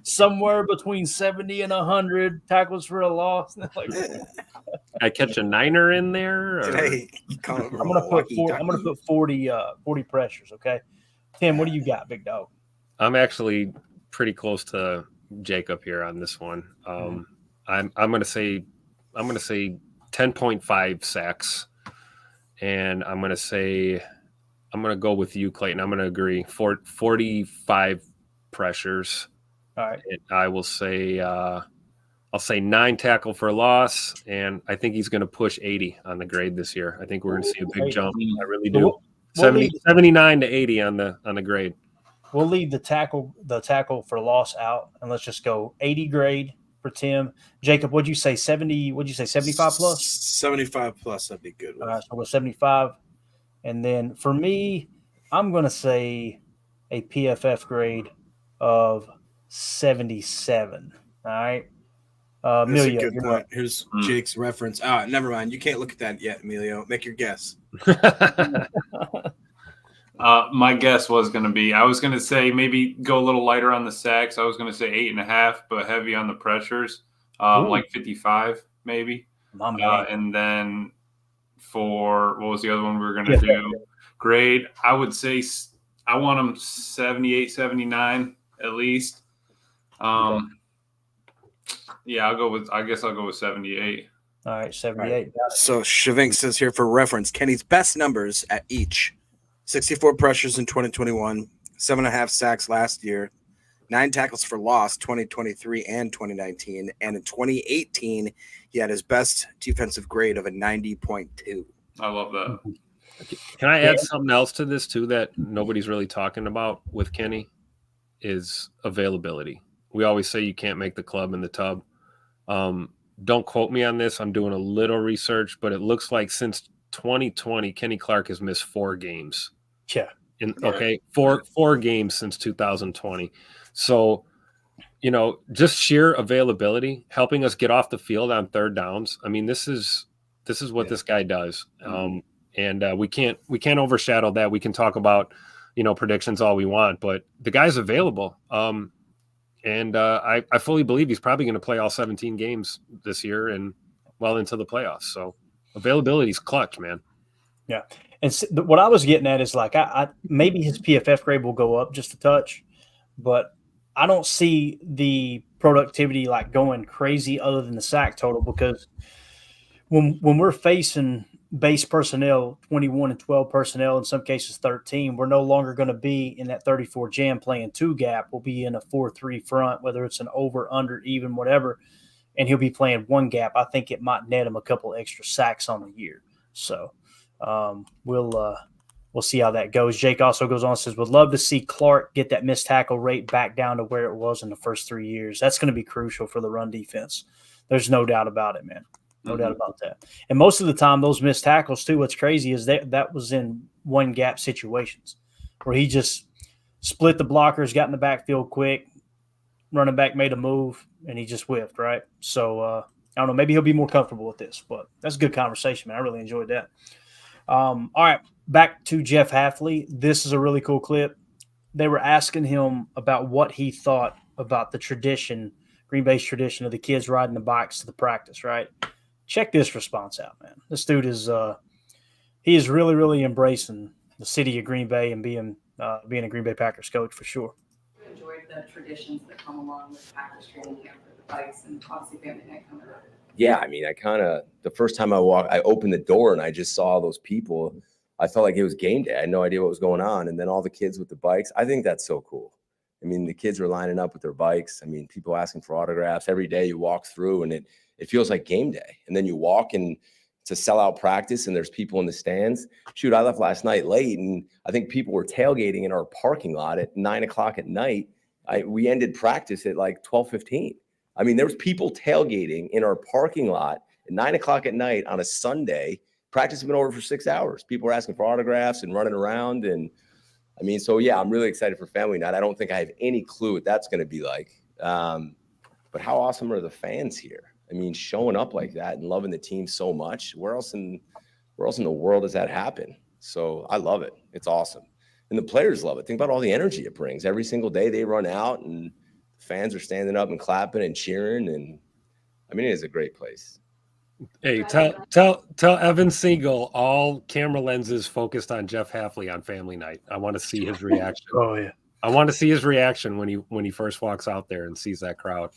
Somewhere between 70 and 100 tackles for a loss. I catch a niner in there. Or? Hey, I'm gonna put 40 pressures. Okay, Tim, what do you got, big dog? I'm actually pretty close to Jacob here on this one. I'm gonna say 10.5 sacks, and I'm gonna go with you, Clayton. I'm gonna agree 45 pressures. All right. And I will say I'll say 9 tackle for loss, and I think he's going to push 80 on the grade this year. I think we're going to see a big jump. I really do. 79 to 80 on the grade. We'll leave the tackle for loss out, and let's just go 80 grade for Tim. Jacob, what'd you say? 70? What'd you say? 75 plus? 75 plus. That'd be good. All right, so we're 75, and then for me, I'm going to say a PFF grade of 77. All right. That's a Emilio, good you're point. up. Here's Jake's reference. Never mind. You can't look at that yet, Emilio. Make your guess. My guess was going to be, I was going to say maybe go a little lighter on the sacks. I was going to say 8.5, but heavy on the pressures, like 55 maybe. My man. And then for what was the other one we were going to do? Grade, I would say I want them 78, 79 at least. Yeah, I guess I'll go with 78. All right, 78. Right. So Shavink says here for reference, Kenny's best numbers at each: 64 pressures in 2021, 7.5 sacks last year, 9 tackles for loss 2023 and 2019, and in 2018 he had his best defensive grade of a 90.2. I love that. Can I add something else to this too that nobody's really talking about with Kenny is availability. We always say you can't make the club in the tub. Don't quote me on this. I'm doing a little research, but it looks like since 2020, Kenny Clark has missed 4 games. Yeah. Four games since 2020. So, just sheer availability, helping us get off the field on third downs. I mean, this is what this guy does. And we can't overshadow that. We can talk about, predictions all we want, but the guy's available. And I fully believe he's probably going to play all 17 games this year and well into the playoffs. So availability is clutch, man. Yeah. And what I was getting at is like, I maybe his PFF grade will go up just a touch, but I don't see the productivity like going crazy other than the sack total, because when we're facing base personnel, 21 and 12 personnel, in some cases 13, we're no longer going to be in that 34 jam playing 2 gap. We'll be in a 4-3 front, whether it's an over, under, even, whatever, and he'll be playing 1 gap. I think it might net him a couple extra sacks on the year. So we'll see how that goes. Jake also goes on and says, would love to see Clark get that missed tackle rate back down to where it was in the first 3 years. That's going to be crucial for the run defense. There's no doubt about it, man. No doubt about that. And most of the time, those missed tackles, too, what's crazy is that was in 1 gap situations where he just split the blockers, got in the backfield quick, running back made a move, and he just whiffed, right? So, I don't know. Maybe he'll be more comfortable with this, but that's a good conversation, man. I really enjoyed that. All right, back to Jeff Hafley. This is a really cool clip. They were asking him about what he thought about the tradition, Green Bay's tradition of the kids riding the bikes to the practice, right? Check this response out, man. This dude is he is really, really embracing the city of Green Bay and being a Green Bay Packers coach for sure. I enjoyed the traditions that come along with Packers training camp for the bikes and obviously family night coming up. Yeah, I mean, the first time I opened the door and I just saw all those people. I felt like it was game day. I had no idea what was going on. And then all the kids with the bikes, I think that's so cool. I mean, the kids were lining up with their bikes. I mean, people asking for autographs. Every day you walk through and it feels like game day. And then you walk and it's a sellout practice and there's people in the stands. Shoot, I left last night late and I think people were tailgating in our parking lot at 9:00 at night. We ended practice at like 12:15. I mean, there was people tailgating in our parking lot at 9:00 at night on a Sunday. Practice had been over for 6 hours. People were asking for autographs and running around. And I mean, so yeah, I'm really excited for family night. I don't think I have any clue what that's going to be like. But how awesome are the fans here? I mean, showing up like that and loving the team so much. Where else in the world does that happen? So I love it. It's awesome. And the players love it. Think about all the energy it brings. Every single day they run out and fans are standing up and clapping and cheering. And I mean, it is a great place. Hey, tell Evan Siegel all camera lenses focused on Jeff Hafley on family night. I want to see his reaction. Oh yeah. I want to see his reaction when he first walks out there and sees that crowd.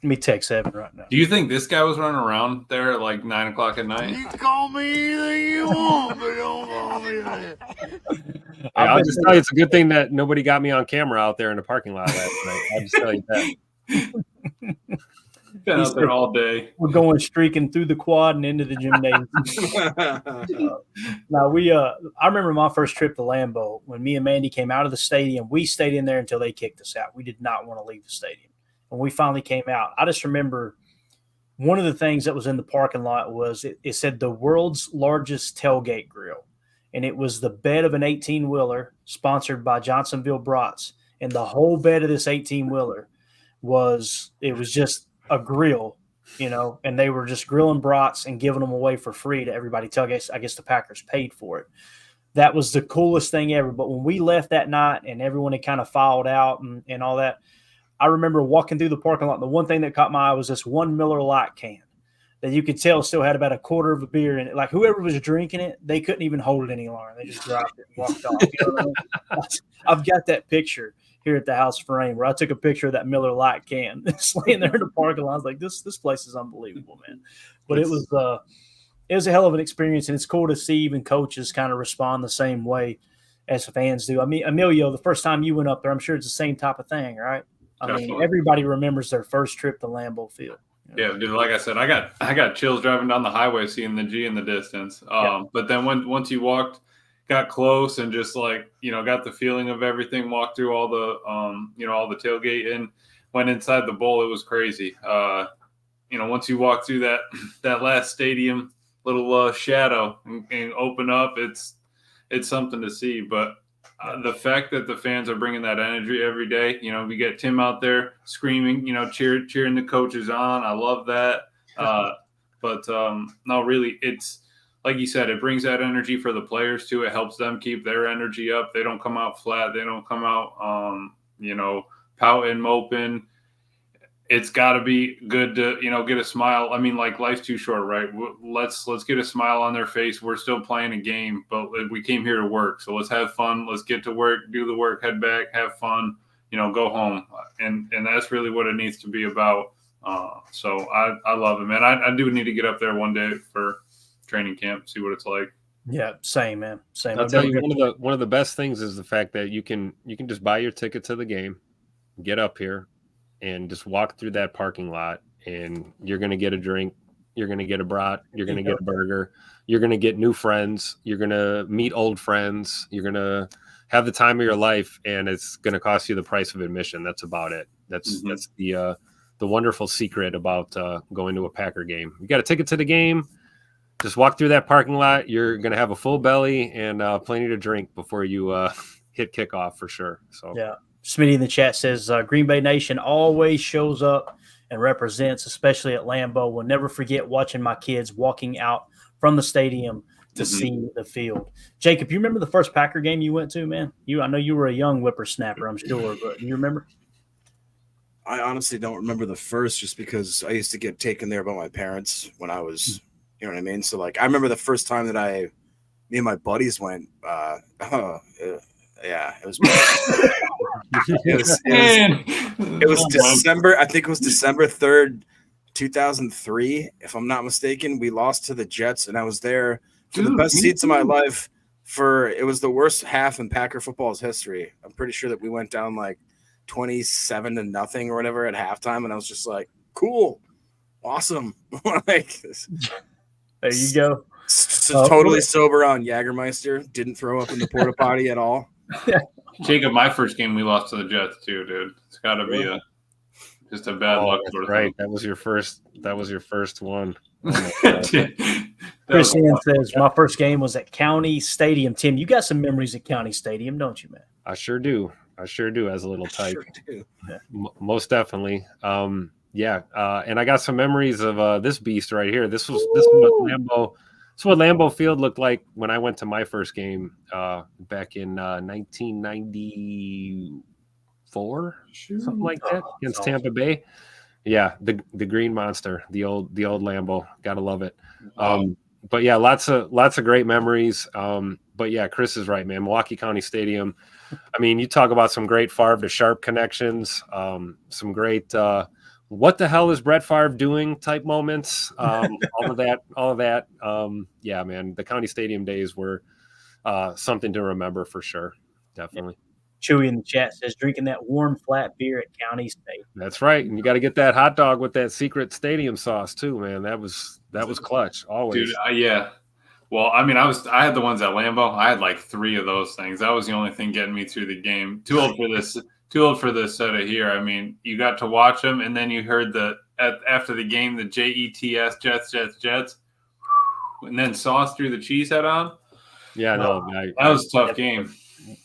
Let me text Evan right now. Do you think this guy was running around there at like 9:00 at night? You call me anything you want, but don't call me that. Hey, I'll just tell you, it's a good thing that nobody got me on camera out there in the parking lot last night. I'll just tell you that. Been out there all day. We're going streaking through the quad and into the gymnasium. Now I remember my first trip to Lambeau when me and Mandy came out of the stadium. We stayed in there until they kicked us out. We did not want to leave the stadium. When we finally came out, I just remember one of the things that was in the parking lot was it said the world's largest tailgate grill. and it was the bed of an 18-wheeler sponsored by Johnsonville Brats. And the whole bed of this 18-wheeler was just a grill, and they were just grilling brats and giving them away for free to everybody. I guess the Packers paid for it. That was the coolest thing ever. But when we left that night and everyone had kind of filed out and all that, I remember walking through the parking lot. And the one thing that caught my eye was this one Miller Lite can that you could tell still had about a quarter of a beer in it. Like whoever was drinking it, they couldn't even hold it any longer. They just dropped it and walked off. You know what I mean? I've got that picture here at the house frame where I took a picture of that Miller Lite can. It's laying there in the parking lot. I was like, this place is unbelievable, man. But it was a hell of an experience, and it's cool to see even coaches kind of respond the same way as fans do. I mean, Emilio, the first time you went up there, I'm sure it's the same type of thing, right? I mean, everybody remembers their first trip to Lambeau Field. Yeah, dude. Like I said, I got chills driving down the highway, seeing the G in the distance. But then once you got close and just got the feeling of everything, walked through all the all the tailgate and went inside the bowl, it was crazy. Once you walk through that last stadium little shadow and open up, it's something to see. But the fact that the fans are bringing that energy every day, we get Tim out there screaming, cheering the coaches on. I love that. But no, really, it's like you said, it brings that energy for the players too. It helps them keep their energy up. They don't come out flat. They don't come out, pouting, moping. It's got to be good to, get a smile. I mean, life's too short, right? Let's get a smile on their face. We're still playing a game, but we came here to work. So let's have fun. Let's get to work, do the work, head back, have fun, go home. And that's really what it needs to be about. So I love it, man. I do need to get up there one day for training camp, see what it's like. Yeah, same, man. Same. I'll tell you, one of the best things is the fact that you can just buy your ticket to the game, get up here, and just walk through that parking lot, and you're going to get a drink, you're going to get a brat, you're going to get a burger, you're going to get new friends, you're going to meet old friends, you're going to have the time of your life, and it's going to cost you the price of admission. That's about it. That's the wonderful secret about going to a Packer game. You got a ticket to the game, just walk through that parking lot. You're going to have a full belly and plenty to drink before you hit kickoff for sure. So yeah. Smitty in the chat says Green Bay Nation always shows up and represents, especially at Lambeau. Will never forget watching my kids walking out from the stadium to see the field. Jacob, you remember the first Packer game you went to, man? I know you were a young whippersnapper, I'm sure, but you remember? I honestly don't remember the first, just because I used to get taken there by my parents when I was, you know what I mean? So I remember the first time that me and my buddies went, yeah, it was it was December. I think it was December 3rd, 2003, if I'm not mistaken. We lost to the Jets, and I was there for the best seats of my life. It was the worst half in Packer football's history. I'm pretty sure that we went down 27-0 or whatever at halftime, and I was just like, cool, awesome. There you go. Totally sober on Jägermeister. Didn't throw up in the porta potty at all. Jacob, my first game we lost to the Jets too, dude. It's got to be just a bad luck sort of thing. That was your first one. Chris Ian says my first game was at County Stadium. Tim, you got some memories at County Stadium, don't you, man? I sure do. As a little type. Sure most definitely. And I got some memories of this beast right here. This was what Lambeau. This is what Lambeau Field looked like when I went to my first game back in 1994, something like that, against Tampa Bay. Yeah, the Green Monster, the old Lambeau. Gotta love it. But yeah, lots of great memories. But yeah, Chris is right, man. Milwaukee County Stadium. I mean, you talk about some great Favre to Sharp connections. Some great. What the hell is Brett Favre doing type moments, all of that. Yeah, man, the County Stadium days were something to remember for sure. Definitely. Chewy in the chat says drinking that warm flat beer at County Stadium. That's right. And you got to get that hot dog with that secret stadium sauce too, man. That was clutch always. Dude, yeah. Well, I mean, I had the ones at Lambeau. I had 3 of those things. That was the only thing getting me through the game. Too old for this set of here. I mean, you got to watch them, and then you heard after the game, the JETS, Jets, and then sauce threw the cheese head on. Yeah, no, That was a tough game.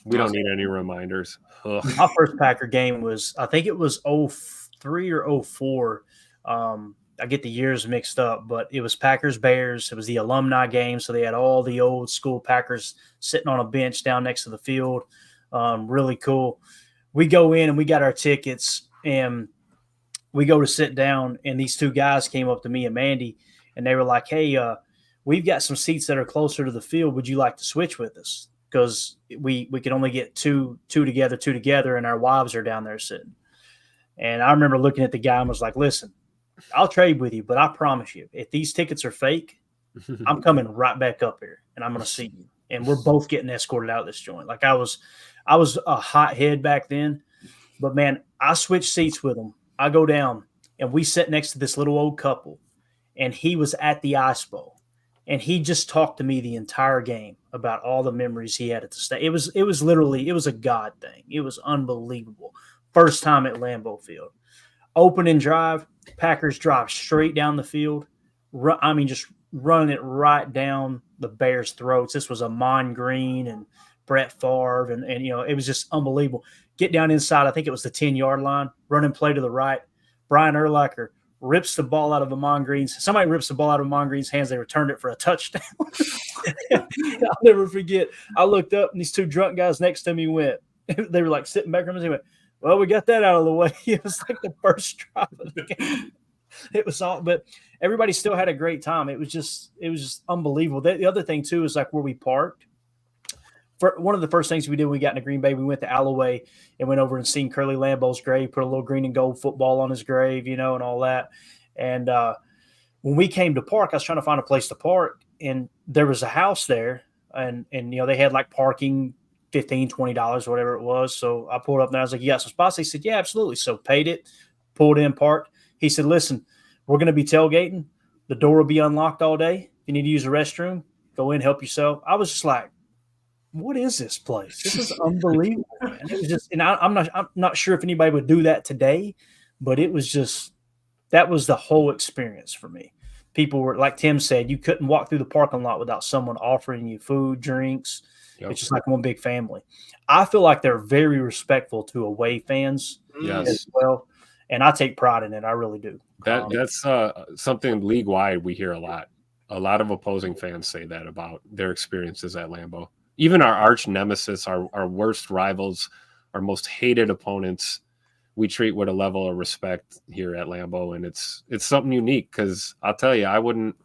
We don't need any reminders. Ugh. My first Packer game was, I think it was 03 or 04. I get the years mixed up, but it was Packers Bears. It was the alumni game, so they had all the old school Packers sitting on a bench down next to the field. Really cool. We go in and we got our tickets, and we go to sit down, and these two guys came up to me and Mandy, and they were like, "Hey, we've got some seats that are closer to the field. Would you like to switch with us? Because we can only get two together, and our wives are down there sitting." And I remember looking at the guy and was like, "Listen, I'll trade with you, but I promise you, if these tickets are fake, I'm coming right back up here, and I'm going to see you. And we're both getting escorted out of this joint." Like I was a hothead back then, but man, I switched seats with him. I go down, and we sit next to this little old couple, and he was at the Ice Bowl, and he just talked to me the entire game about all the memories he had at the state. It was literally, it was a God thing. It was unbelievable. First time at Lambeau Field. Opening drive, Packers drive straight down the field. Just running it right down the Bears' throats. This was Amon Green and Brett Favre, and it was just unbelievable. Get down inside, I think it was the 10-yard line, running play to the right. Brian Urlacher rips the ball out of Amon Green's. Somebody rips the ball out of Amon Green's hands. They returned it for a touchdown. I'll never forget. I looked up, and these two drunk guys next to me went. They were like sitting back from us. They went, "Well, we got that out of the way." It was like the first drive of the game. It was all, but everybody still had a great time. It was just unbelievable. The other thing too is like where we parked. For one of the first things we did when we got into Green Bay, we went to Alloway and went over and seen Curly Lambeau's grave, put a little green and gold football on his grave, and all that. And when we came to park, I was trying to find a place to park, and there was a house there, and they had like parking, $15, $20, whatever it was. So I pulled up there. I was like, "You got some spots?" They said, "Yeah, absolutely." So paid it, pulled in, parked. He said, "Listen, we're going to be tailgating. The door will be unlocked all day. If you need to use the restroom, go in, help yourself." I was just like, "What is this place? This is unbelievable, man." It was just, and I'm not sure if anybody would do that today, but it was just, that was the whole experience for me. People were, like Tim said, you couldn't walk through the parking lot without someone offering you food, drinks. Yep. It's just like one big family. I feel like they're very respectful to away fans as well, and I take pride in it. I really do. That's something league wide we hear a lot. A lot of opposing fans say that about their experiences at Lambeau. Even our arch nemesis, our worst rivals, our most hated opponents, we treat with a level of respect here at Lambeau, and it's something unique. Because I'll tell you, I wouldn't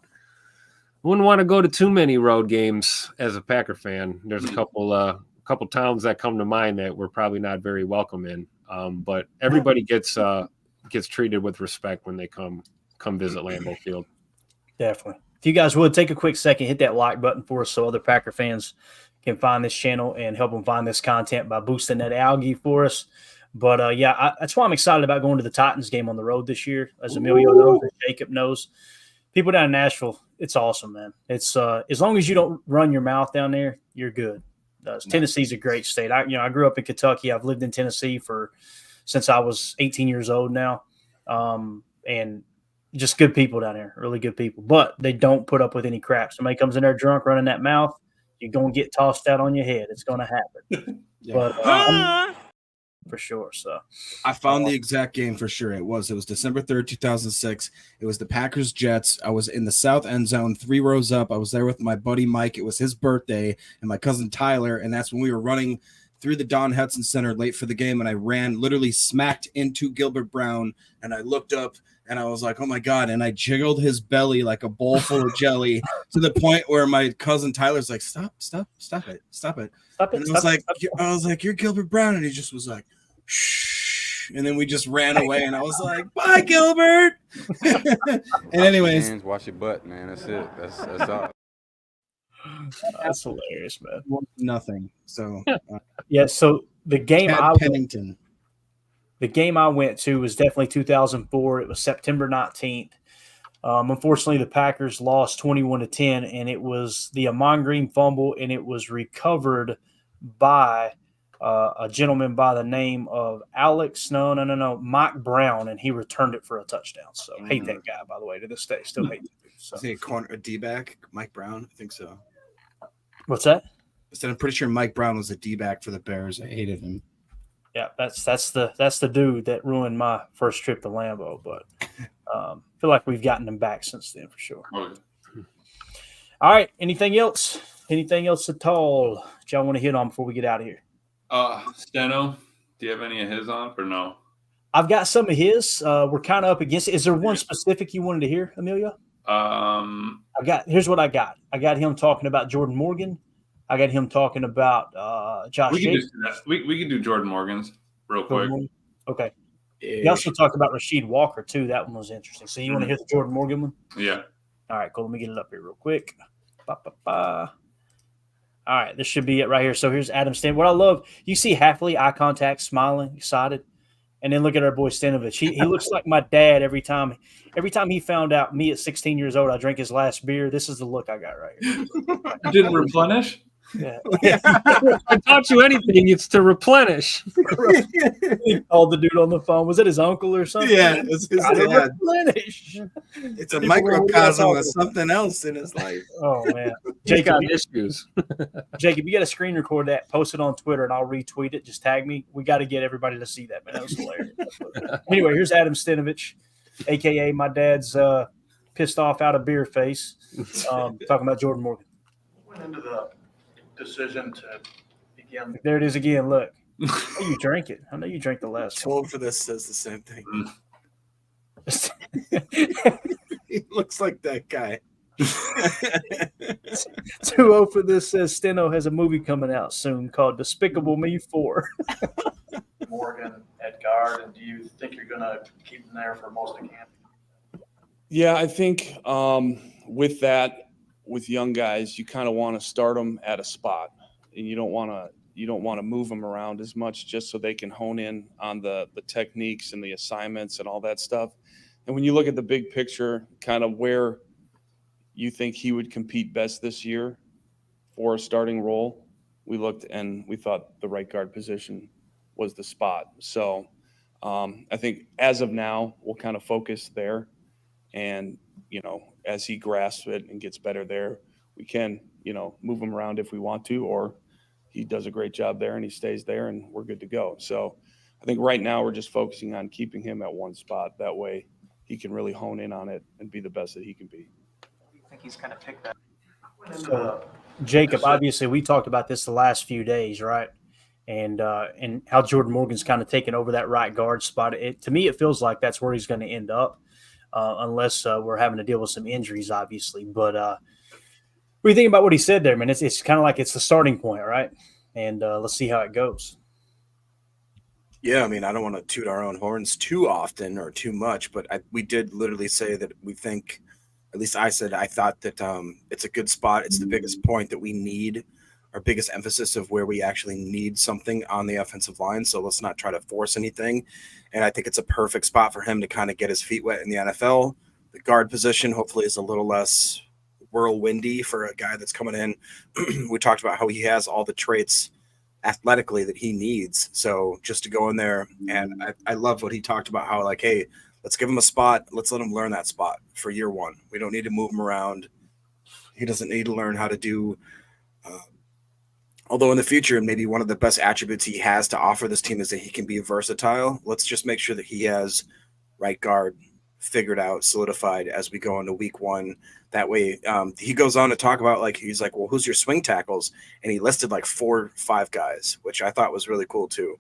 want to go to too many road games as a Packer fan. There's a couple towns that come to mind that we're probably not very welcome in, but everybody gets treated with respect when they come visit Lambeau Field. Definitely. If you guys would take a quick second, hit that like button for us so other Packer fans can find this channel and help them find this content by boosting that algae for us. But that's why I'm excited about going to the Titans game on the road this year. As Emilio knows, as Jacob knows, people down in Nashville, it's awesome, man. It's as long as you don't run your mouth down there, you're good. Tennessee's a great state. I grew up in Kentucky. I've lived in Tennessee since I was 18 years old now, and just good people down there, really good people. But they don't put up with any crap. Somebody comes in there drunk, running that mouth, you're going to get tossed out on your head. It's going to happen. But for sure. So I found the exact game for sure. It was December 3rd, 2006. It was the Packers Jets. I was in the south end zone, 3 rows up. I was there with my buddy Mike. It was his birthday, and my cousin Tyler. And that's when we were running through the Don Hudson Center late for the game. And I ran, literally smacked into Gilbert Brown. And I looked up and I was like, "Oh my God." And I jiggled his belly like a bowl full of jelly to the point where my cousin Tyler's like, Stop it. And I was like, "You're Gilbert Brown." And he just was like, "Shh." And then we just ran away, and I was like, "Bye, Gilbert." And anyways, wash your butt, man. That's it. That's all. That's hilarious, man. Nothing. So So the game Pennington. The game I went to was definitely 2004. It was September 19th. Unfortunately, the Packers lost 21-10, and it was the Amon Green fumble, and it was recovered by a gentleman by the name of Mike Brown, and he returned it for a touchdown. So hate that guy, by the way, to this day. Still hate him. So. Is he a D-back, Mike Brown? I think so. What's that? I'm pretty sure Mike Brown was a D-back for the Bears. I hated him. Yeah, that's the dude that ruined my first trip to Lambeau. But feel like we've gotten him back since then for sure. Oh, All right. Anything else? Anything else at all that y'all want to hit on before we get out of here? Steno, do you have any of his on or no? I've got some of his. We're kind of up against it. Is there one specific you wanted to hear, Emilio? Here's what I got. I got him talking about Jordan Morgan. I got him talking about Josh. We can just do that. We can do Jordan Morgan's real quick. Okay. He also talked about Rasheed Walker too. That one was interesting. So you want to hear the Jordan Morgan one? Yeah. All right, cool. Let me get it up here real quick. All right, this should be it right here. So here's Adam Stan. What I love, you see Hafley, eye contact, smiling, excited. And then look at our boy Stanovich. He looks like my dad every time. Every time he found out me at 16 years old, I drank his last beer. This is the look I got right here. You didn't replenish? Yeah. If I taught you anything, it's to replenish. Called the dude on the phone. Was that his uncle or something? Yeah, it's his dad. Replenish. It's a microcosm of something else in his life. Oh, man. Jacob got issues. Jacob, you got to screen record that, post it on Twitter, and I'll retweet it. Just tag me. We got to get everybody to see that, man. That was hilarious. Anyway, here's Adam Stanovich, a.k.a. my dad's pissed off out of beer face, talking about Jordan Morgan. Went into the decision to begin. There it is again. Look. I know you drank it. I know you drank the last one. Told for this says the same thing. He looks like that guy. 2-0 for this says Steno has a movie coming out soon called Despicable Me 4. Morgan at guard, and do you think you're going to keep him there for most of camp? Yeah, I think with that, with young guys, you kind of want to start them at a spot, and you don't want to move them around as much, just so they can hone in on the techniques and the assignments and all that stuff. And when you look at the big picture, kind of where you think he would compete best this year for a starting role, we looked and we thought the right guard position was the spot. So I think as of now, we'll kind of focus there. And, as he grasps it and gets better there, we can, move him around if we want to, or he does a great job there and he stays there and we're good to go. So I think right now we're just focusing on keeping him at one spot. That way he can really hone in on it and be the best that he can be. I think he's going to pick that. So, Jacob, obviously we talked about this the last few days, right? And how Jordan Morgan's kind of taken over that right guard spot. To me, it feels like that's where he's going to end up, unless we're having to deal with some injuries, obviously. But what do you think about what he said there, man? It's kind of like it's the starting point, right? And let's see how it goes. Yeah, I mean, I don't want to toot our own horns too often or too much, but we did literally say that we think, at least I said, I thought that it's a good spot. It's the biggest point that we need, our biggest emphasis of where we actually need something on the offensive line. So let's not try to force anything. And I think it's a perfect spot for him to kind of get his feet wet in the NFL. The guard position hopefully is a little less whirlwindy for a guy that's coming in. We talked about how he has all the traits athletically that he needs. So just to go in there, and I love what he talked about, how like, hey, let's give him a spot. Let's let him learn that spot for year one. We don't need to move him around. He doesn't need to learn how to do although in the future, maybe one of the best attributes he has to offer this team is that he can be versatile. Let's just make sure that he has right guard figured out, solidified as we go into week one. That way he goes on to talk about, like, he's like, well, who's your swing tackles? And he listed like 4 or 5 guys, which I thought was really cool too.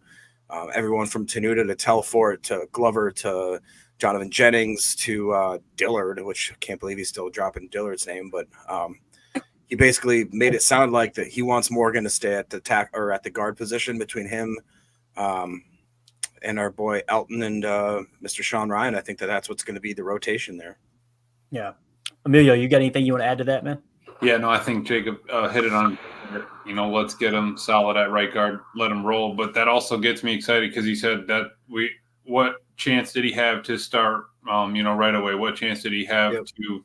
Everyone from Tenuta to Telfort to Glover to Jonathan Jennings to Dillard, which I can't believe he's still dropping Dillard's name, but he basically made it sound like that he wants Morgan to stay at the or at the guard position between him and our boy Elton and Mr. Sean Ryan. I think that's what's going to be the rotation there. Yeah. Emilio, you got anything you want to add to that, man? Yeah, no, I think Jacob hit it on. Let's get him solid at right guard, let him roll. But that also gets me excited because he said that what chance did he have to start, right away? What chance did he have to,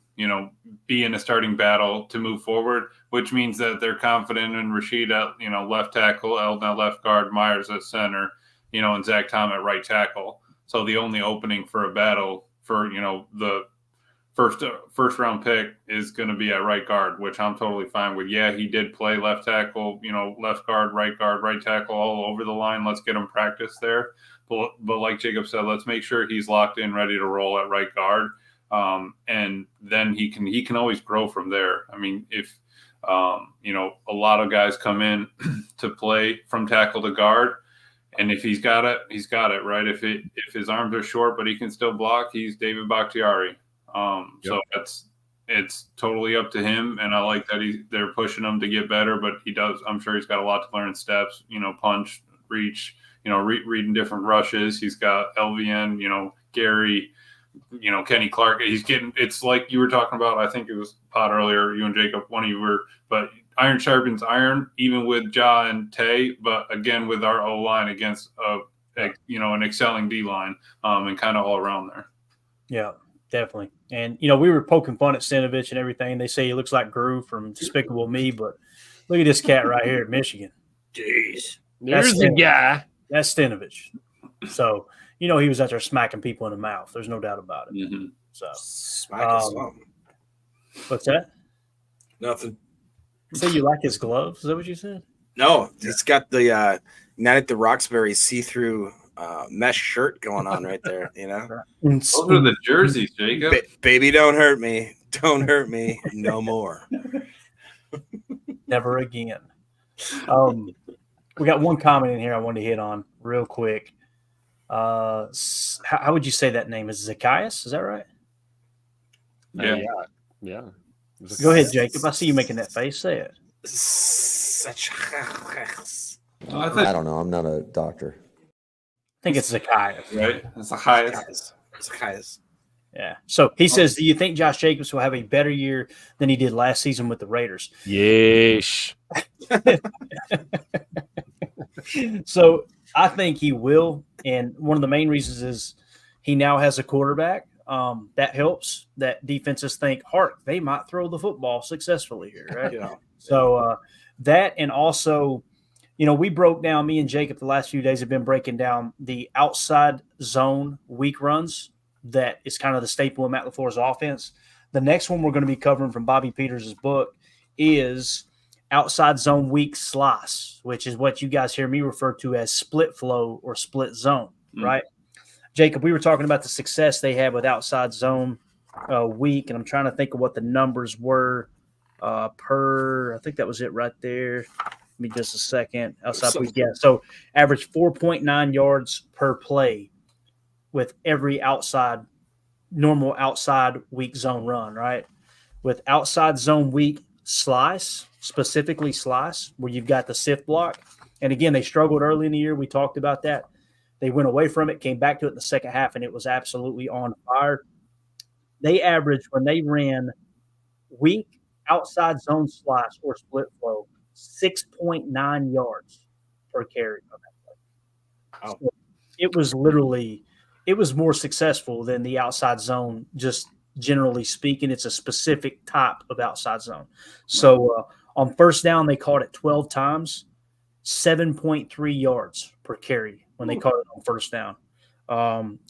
be in a starting battle to move forward? Which means that they're confident in Rasheed at, left tackle, Eldon at left guard, Myers at center, and Zach Tom at right tackle. So the only opening for a battle for, first round pick is going to be at right guard, which I'm totally fine with. Yeah, he did play left tackle, left guard, right tackle, all over the line. Let's get him practice there. But like Jacob said, let's make sure he's locked in, ready to roll at right guard. And then he can always grow from there. I mean, if a lot of guys come in to play from tackle to guard, and if he's got it, right? If his arms are short but he can still block, he's David Bakhtiari. So it's totally up to him, and I like that they're pushing him to get better. But I'm sure he's got a lot to learn. Steps, punch, reach, reading different rushes. He's got LVN, Gary, Kenny Clark. It's like you were talking about. I think it was Pod earlier. You and Jacob, one of you were, but iron sharpens iron, even with Ja and Tay. But again, with our O line against an excelling D line, and kind of all around there. Yeah. Definitely. And, we were poking fun at Stenavich and everything. They say he looks like Gru from Despicable Me, but look at this cat right here at Michigan. Jeez. There's a guy. That's Stenavich. So, he was out there smacking people in the mouth. There's no doubt about it. Mm-hmm. So, what's that? Nothing. So you like his gloves? Is that what you said? No, he's got the Night at the Roxbury see-through mesh shirt going on right there, Those are the jerseys, Jacob. Baby, don't hurt me. Don't hurt me no more. Never again. We got one comment in here I wanted to hit on real quick. How would you say that name? Is Zacchaeus? Is that right? Yeah. Go ahead, Jacob. I see you making that face. Say it. I don't know. I'm not a doctor. I think it's Zacchaeus. Right? It's Zacchaeus. Yeah. So he says, do you think Josh Jacobs will have a better year than he did last season with the Raiders? Yes. So I think he will. And one of the main reasons is he now has a quarterback. That helps. That defenses think, they might throw the football successfully here, right? Yeah. So that, and also, we broke down, me and Jacob the last few days have been breaking down the outside zone weak runs. That is kind of the staple of Matt LaFleur's offense. The next one we're going to be covering from Bobby Peters' book is outside zone weak slice, which is what you guys hear me refer to as split flow or split zone, right? Jacob, we were talking about the success they had with outside zone weak, and I'm trying to think of what the numbers were per. I think that was it right there. Give me just a second. Outside weak, yeah. So average 4.9 yards per play with every normal outside weak zone run, right? With outside zone weak slice, specifically slice, where you've got the sift block. And again, they struggled early in the year. We talked about that. They went away from it, came back to it in the second half, and it was absolutely on fire. They averaged, when they ran weak outside zone slice or split flow, 6.9 yards per carry on that play. So it was more successful than the outside zone, just generally speaking. It's a specific type of outside zone. So on first down, they caught it 12 times, 7.3 yards per carry when they caught it on first down.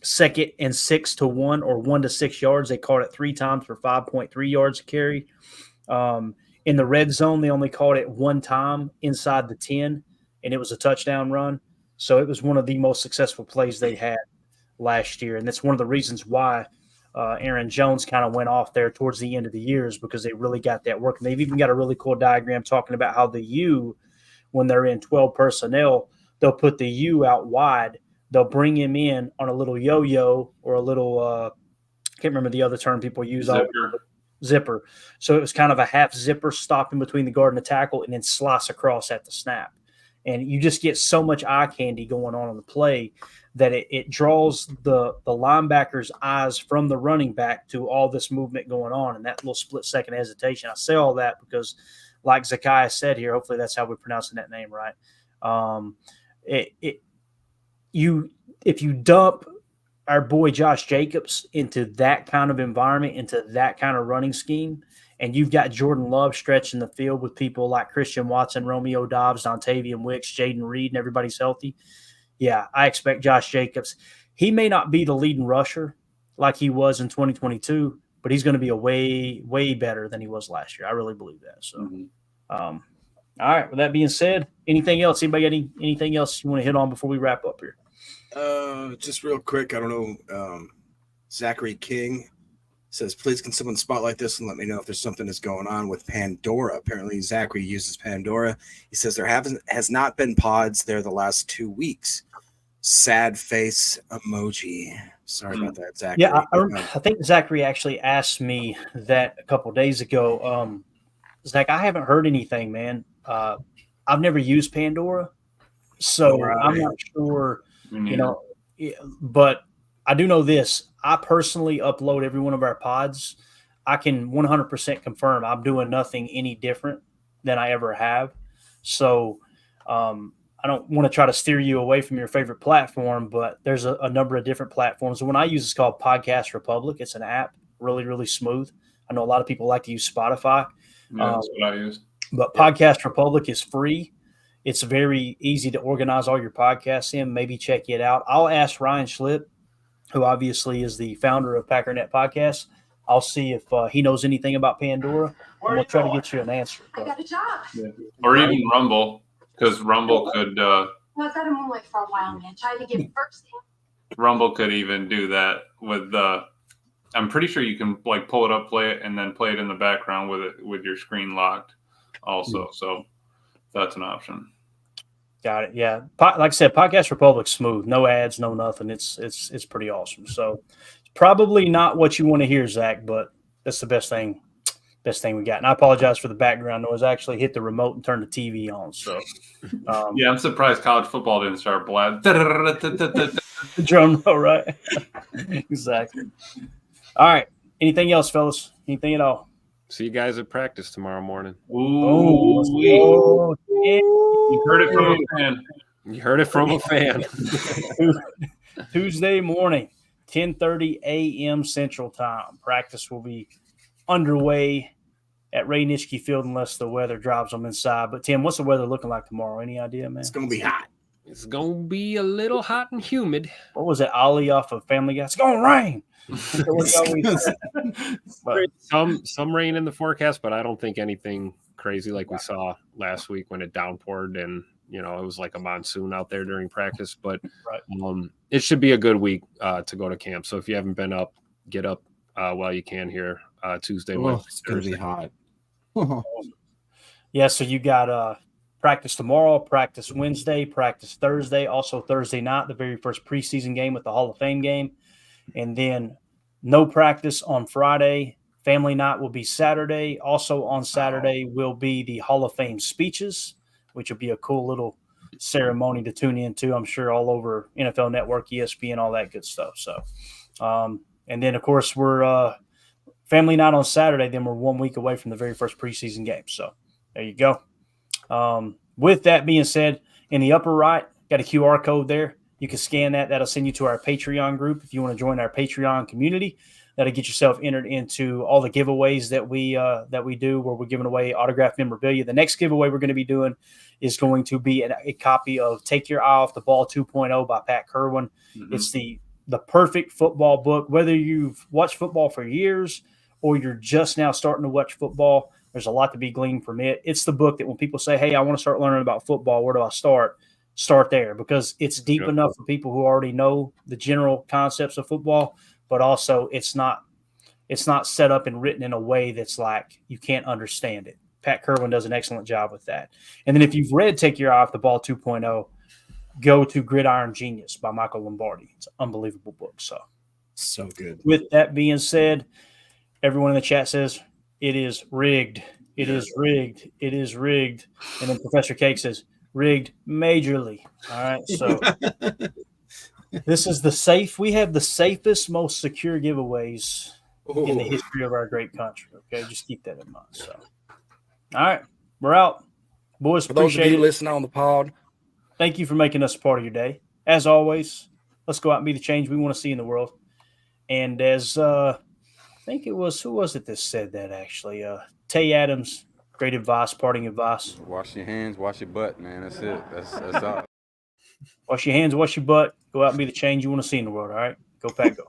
Second and 6 to 1 or 1 to 6 yards, they caught it 3 times for 5.3 yards a carry. In the red zone, they only caught it 1 time inside the 10, and it was a touchdown run. So it was one of the most successful plays they had last year. And that's one of the reasons why Aaron Jones kind of went off there towards the end of the year, is because they really got that working. They've even got a really cool diagram talking about how the U, when they're in 12 personnel, they'll put the U out wide. They'll bring him in on a little yo-yo or a little can't remember the other term people use. Zipper. So it was kind of a half zipper, stopping between the guard and the tackle, and then slice across at the snap. And you just get so much eye candy going on the play that it draws the linebacker's eyes from the running back to all this movement going on, and that little split-second hesitation. I say all that because, like Zacchaeus said here, hopefully that's how we're pronouncing that name right. If you dump our boy Josh Jacobs into that kind of environment, into that kind of running scheme, and you've got Jordan Love stretching the field with people like Christian Watson, Romeo Dobbs, Dontavian Wicks, Jaden Reed, and everybody's healthy, yeah, I expect Josh Jacobs. He may not be the leading rusher like he was in 2022, but he's going to be a way better than he was last year. I really believe that. So, all right. With that being said, anything else? Anybody got anything else you want to hit on before we wrap up here? Just real quick. I don't know. Zachary King says, please can someone spotlight this and let me know if there's something that's going on with Pandora. Apparently Zachary uses Pandora. He says there has not been pods there the last 2 weeks. Sad face emoji. Sorry about that, Zachary. Yeah, I think Zachary actually asked me that a couple of days ago. Zach, I haven't heard anything, man. I've never used Pandora, so I'm not sure, but I do know this. I personally upload every one of our pods. I can 100% confirm I'm doing nothing any different than I ever have. So I don't want to try to steer you away from your favorite platform, but there's a number of different platforms. The one I use is called Podcast Republic. It's an app, really, really smooth. I know a lot of people like to use Spotify. Yeah, that's what I use. But Podcast Republic is free. It's very easy to organize all your podcasts in. Maybe check it out. I'll ask Ryan Schlip, who obviously is the founder of Packernet Podcast. I'll see if he knows anything about Pandora, and we'll try to get you an answer. I got a job. Yeah. Or even Rumble, because Rumble could. I was at a moonlight for a while, man. Trying to get first. Rumble could even do that with. I'm pretty sure you can like pull it up, play it, and then play it in the background with your screen locked. Also, so that's an option. Got it. Yeah, like I said, Podcast Republic's smooth. No ads, no nothing. It's pretty awesome. So probably not what you want to hear, Zach, but that's the best thing we got. And I apologize for the background noise. I actually hit the remote and turned the TV on. So yeah, I'm surprised college football didn't start blast. Drum roll, right? Exactly. All right. Anything else, fellas? Anything at all? See you guys at practice tomorrow morning. Ooh, you heard it from a fan. You heard it from a fan. Tuesday morning, 10:30 a.m. Central Time. Practice will be underway at Ray Nitschke Field unless the weather drives them inside. But, Tim, what's the weather looking like tomorrow? Any idea, man? It's going to be hot. It's going to be a little hot and humid. What was it, Ollie off of Family Guy? It's going to rain. But some rain in the forecast, but I don't think anything crazy like we saw last week when it downpoured and it was like a monsoon out there during practice. But it should be a good week to go to camp. So if you haven't been up, get up while you can here Tuesday. It's going to be hot. Yeah, so you got practice tomorrow, practice Wednesday, practice Thursday, also Thursday night, the very first preseason game with the Hall of Fame game. And then no practice on Friday. Family night will be Saturday. Also on Saturday will be the Hall of Fame speeches, which will be a cool little ceremony to tune into, I'm sure, all over NFL Network, ESPN, all that good stuff. So, and then, of course, we're family night on Saturday. Then we're 1 week away from the very first preseason game. So there you go. With that being said, in the upper right, got a QR code there. You can scan that. That'll send you to our Patreon group. If you want to join our Patreon community, that'll get yourself entered into all the giveaways that we do, where we're giving away autographed memorabilia. The next giveaway we're going to be doing is going to be a copy of Take Your Eye Off the Ball 2.0 by Pat Kerwin. Mm-hmm. It's the perfect football book. Whether you've watched football for years or you're just now starting to watch football, there's a lot to be gleaned from it. It's the book that when people say, hey, I want to start learning about football, where do I start? Start there, because it's deep enough for people who already know the general concepts of football, but also it's not set up and written in a way that's like you can't understand it. Pat Kerwin does an excellent job with that. And then if you've read Take Your Eye Off the Ball 2.0, go to Gridiron Genius by Michael Lombardi. It's an unbelievable book. So good. With that being said, everyone in the chat says it is rigged. It is rigged. It is rigged. And then Professor Cake says, rigged majorly. All right. So this is the safe. We have the safest, most secure giveaways in the history of our great country. Okay. Just keep that in mind. So, all right. We're out. Boys, for those of you listening on the pod, thank you for making us a part of your day. As always, let's go out and be the change we want to see in the world. And as I think it was, who was it that said that actually? Tay Adams. Great advice, parting advice. Wash your hands, wash your butt, man. That's it. That's all. Wash your hands, wash your butt. Go out and be the change you want to see in the world, all right? Go Pack, go.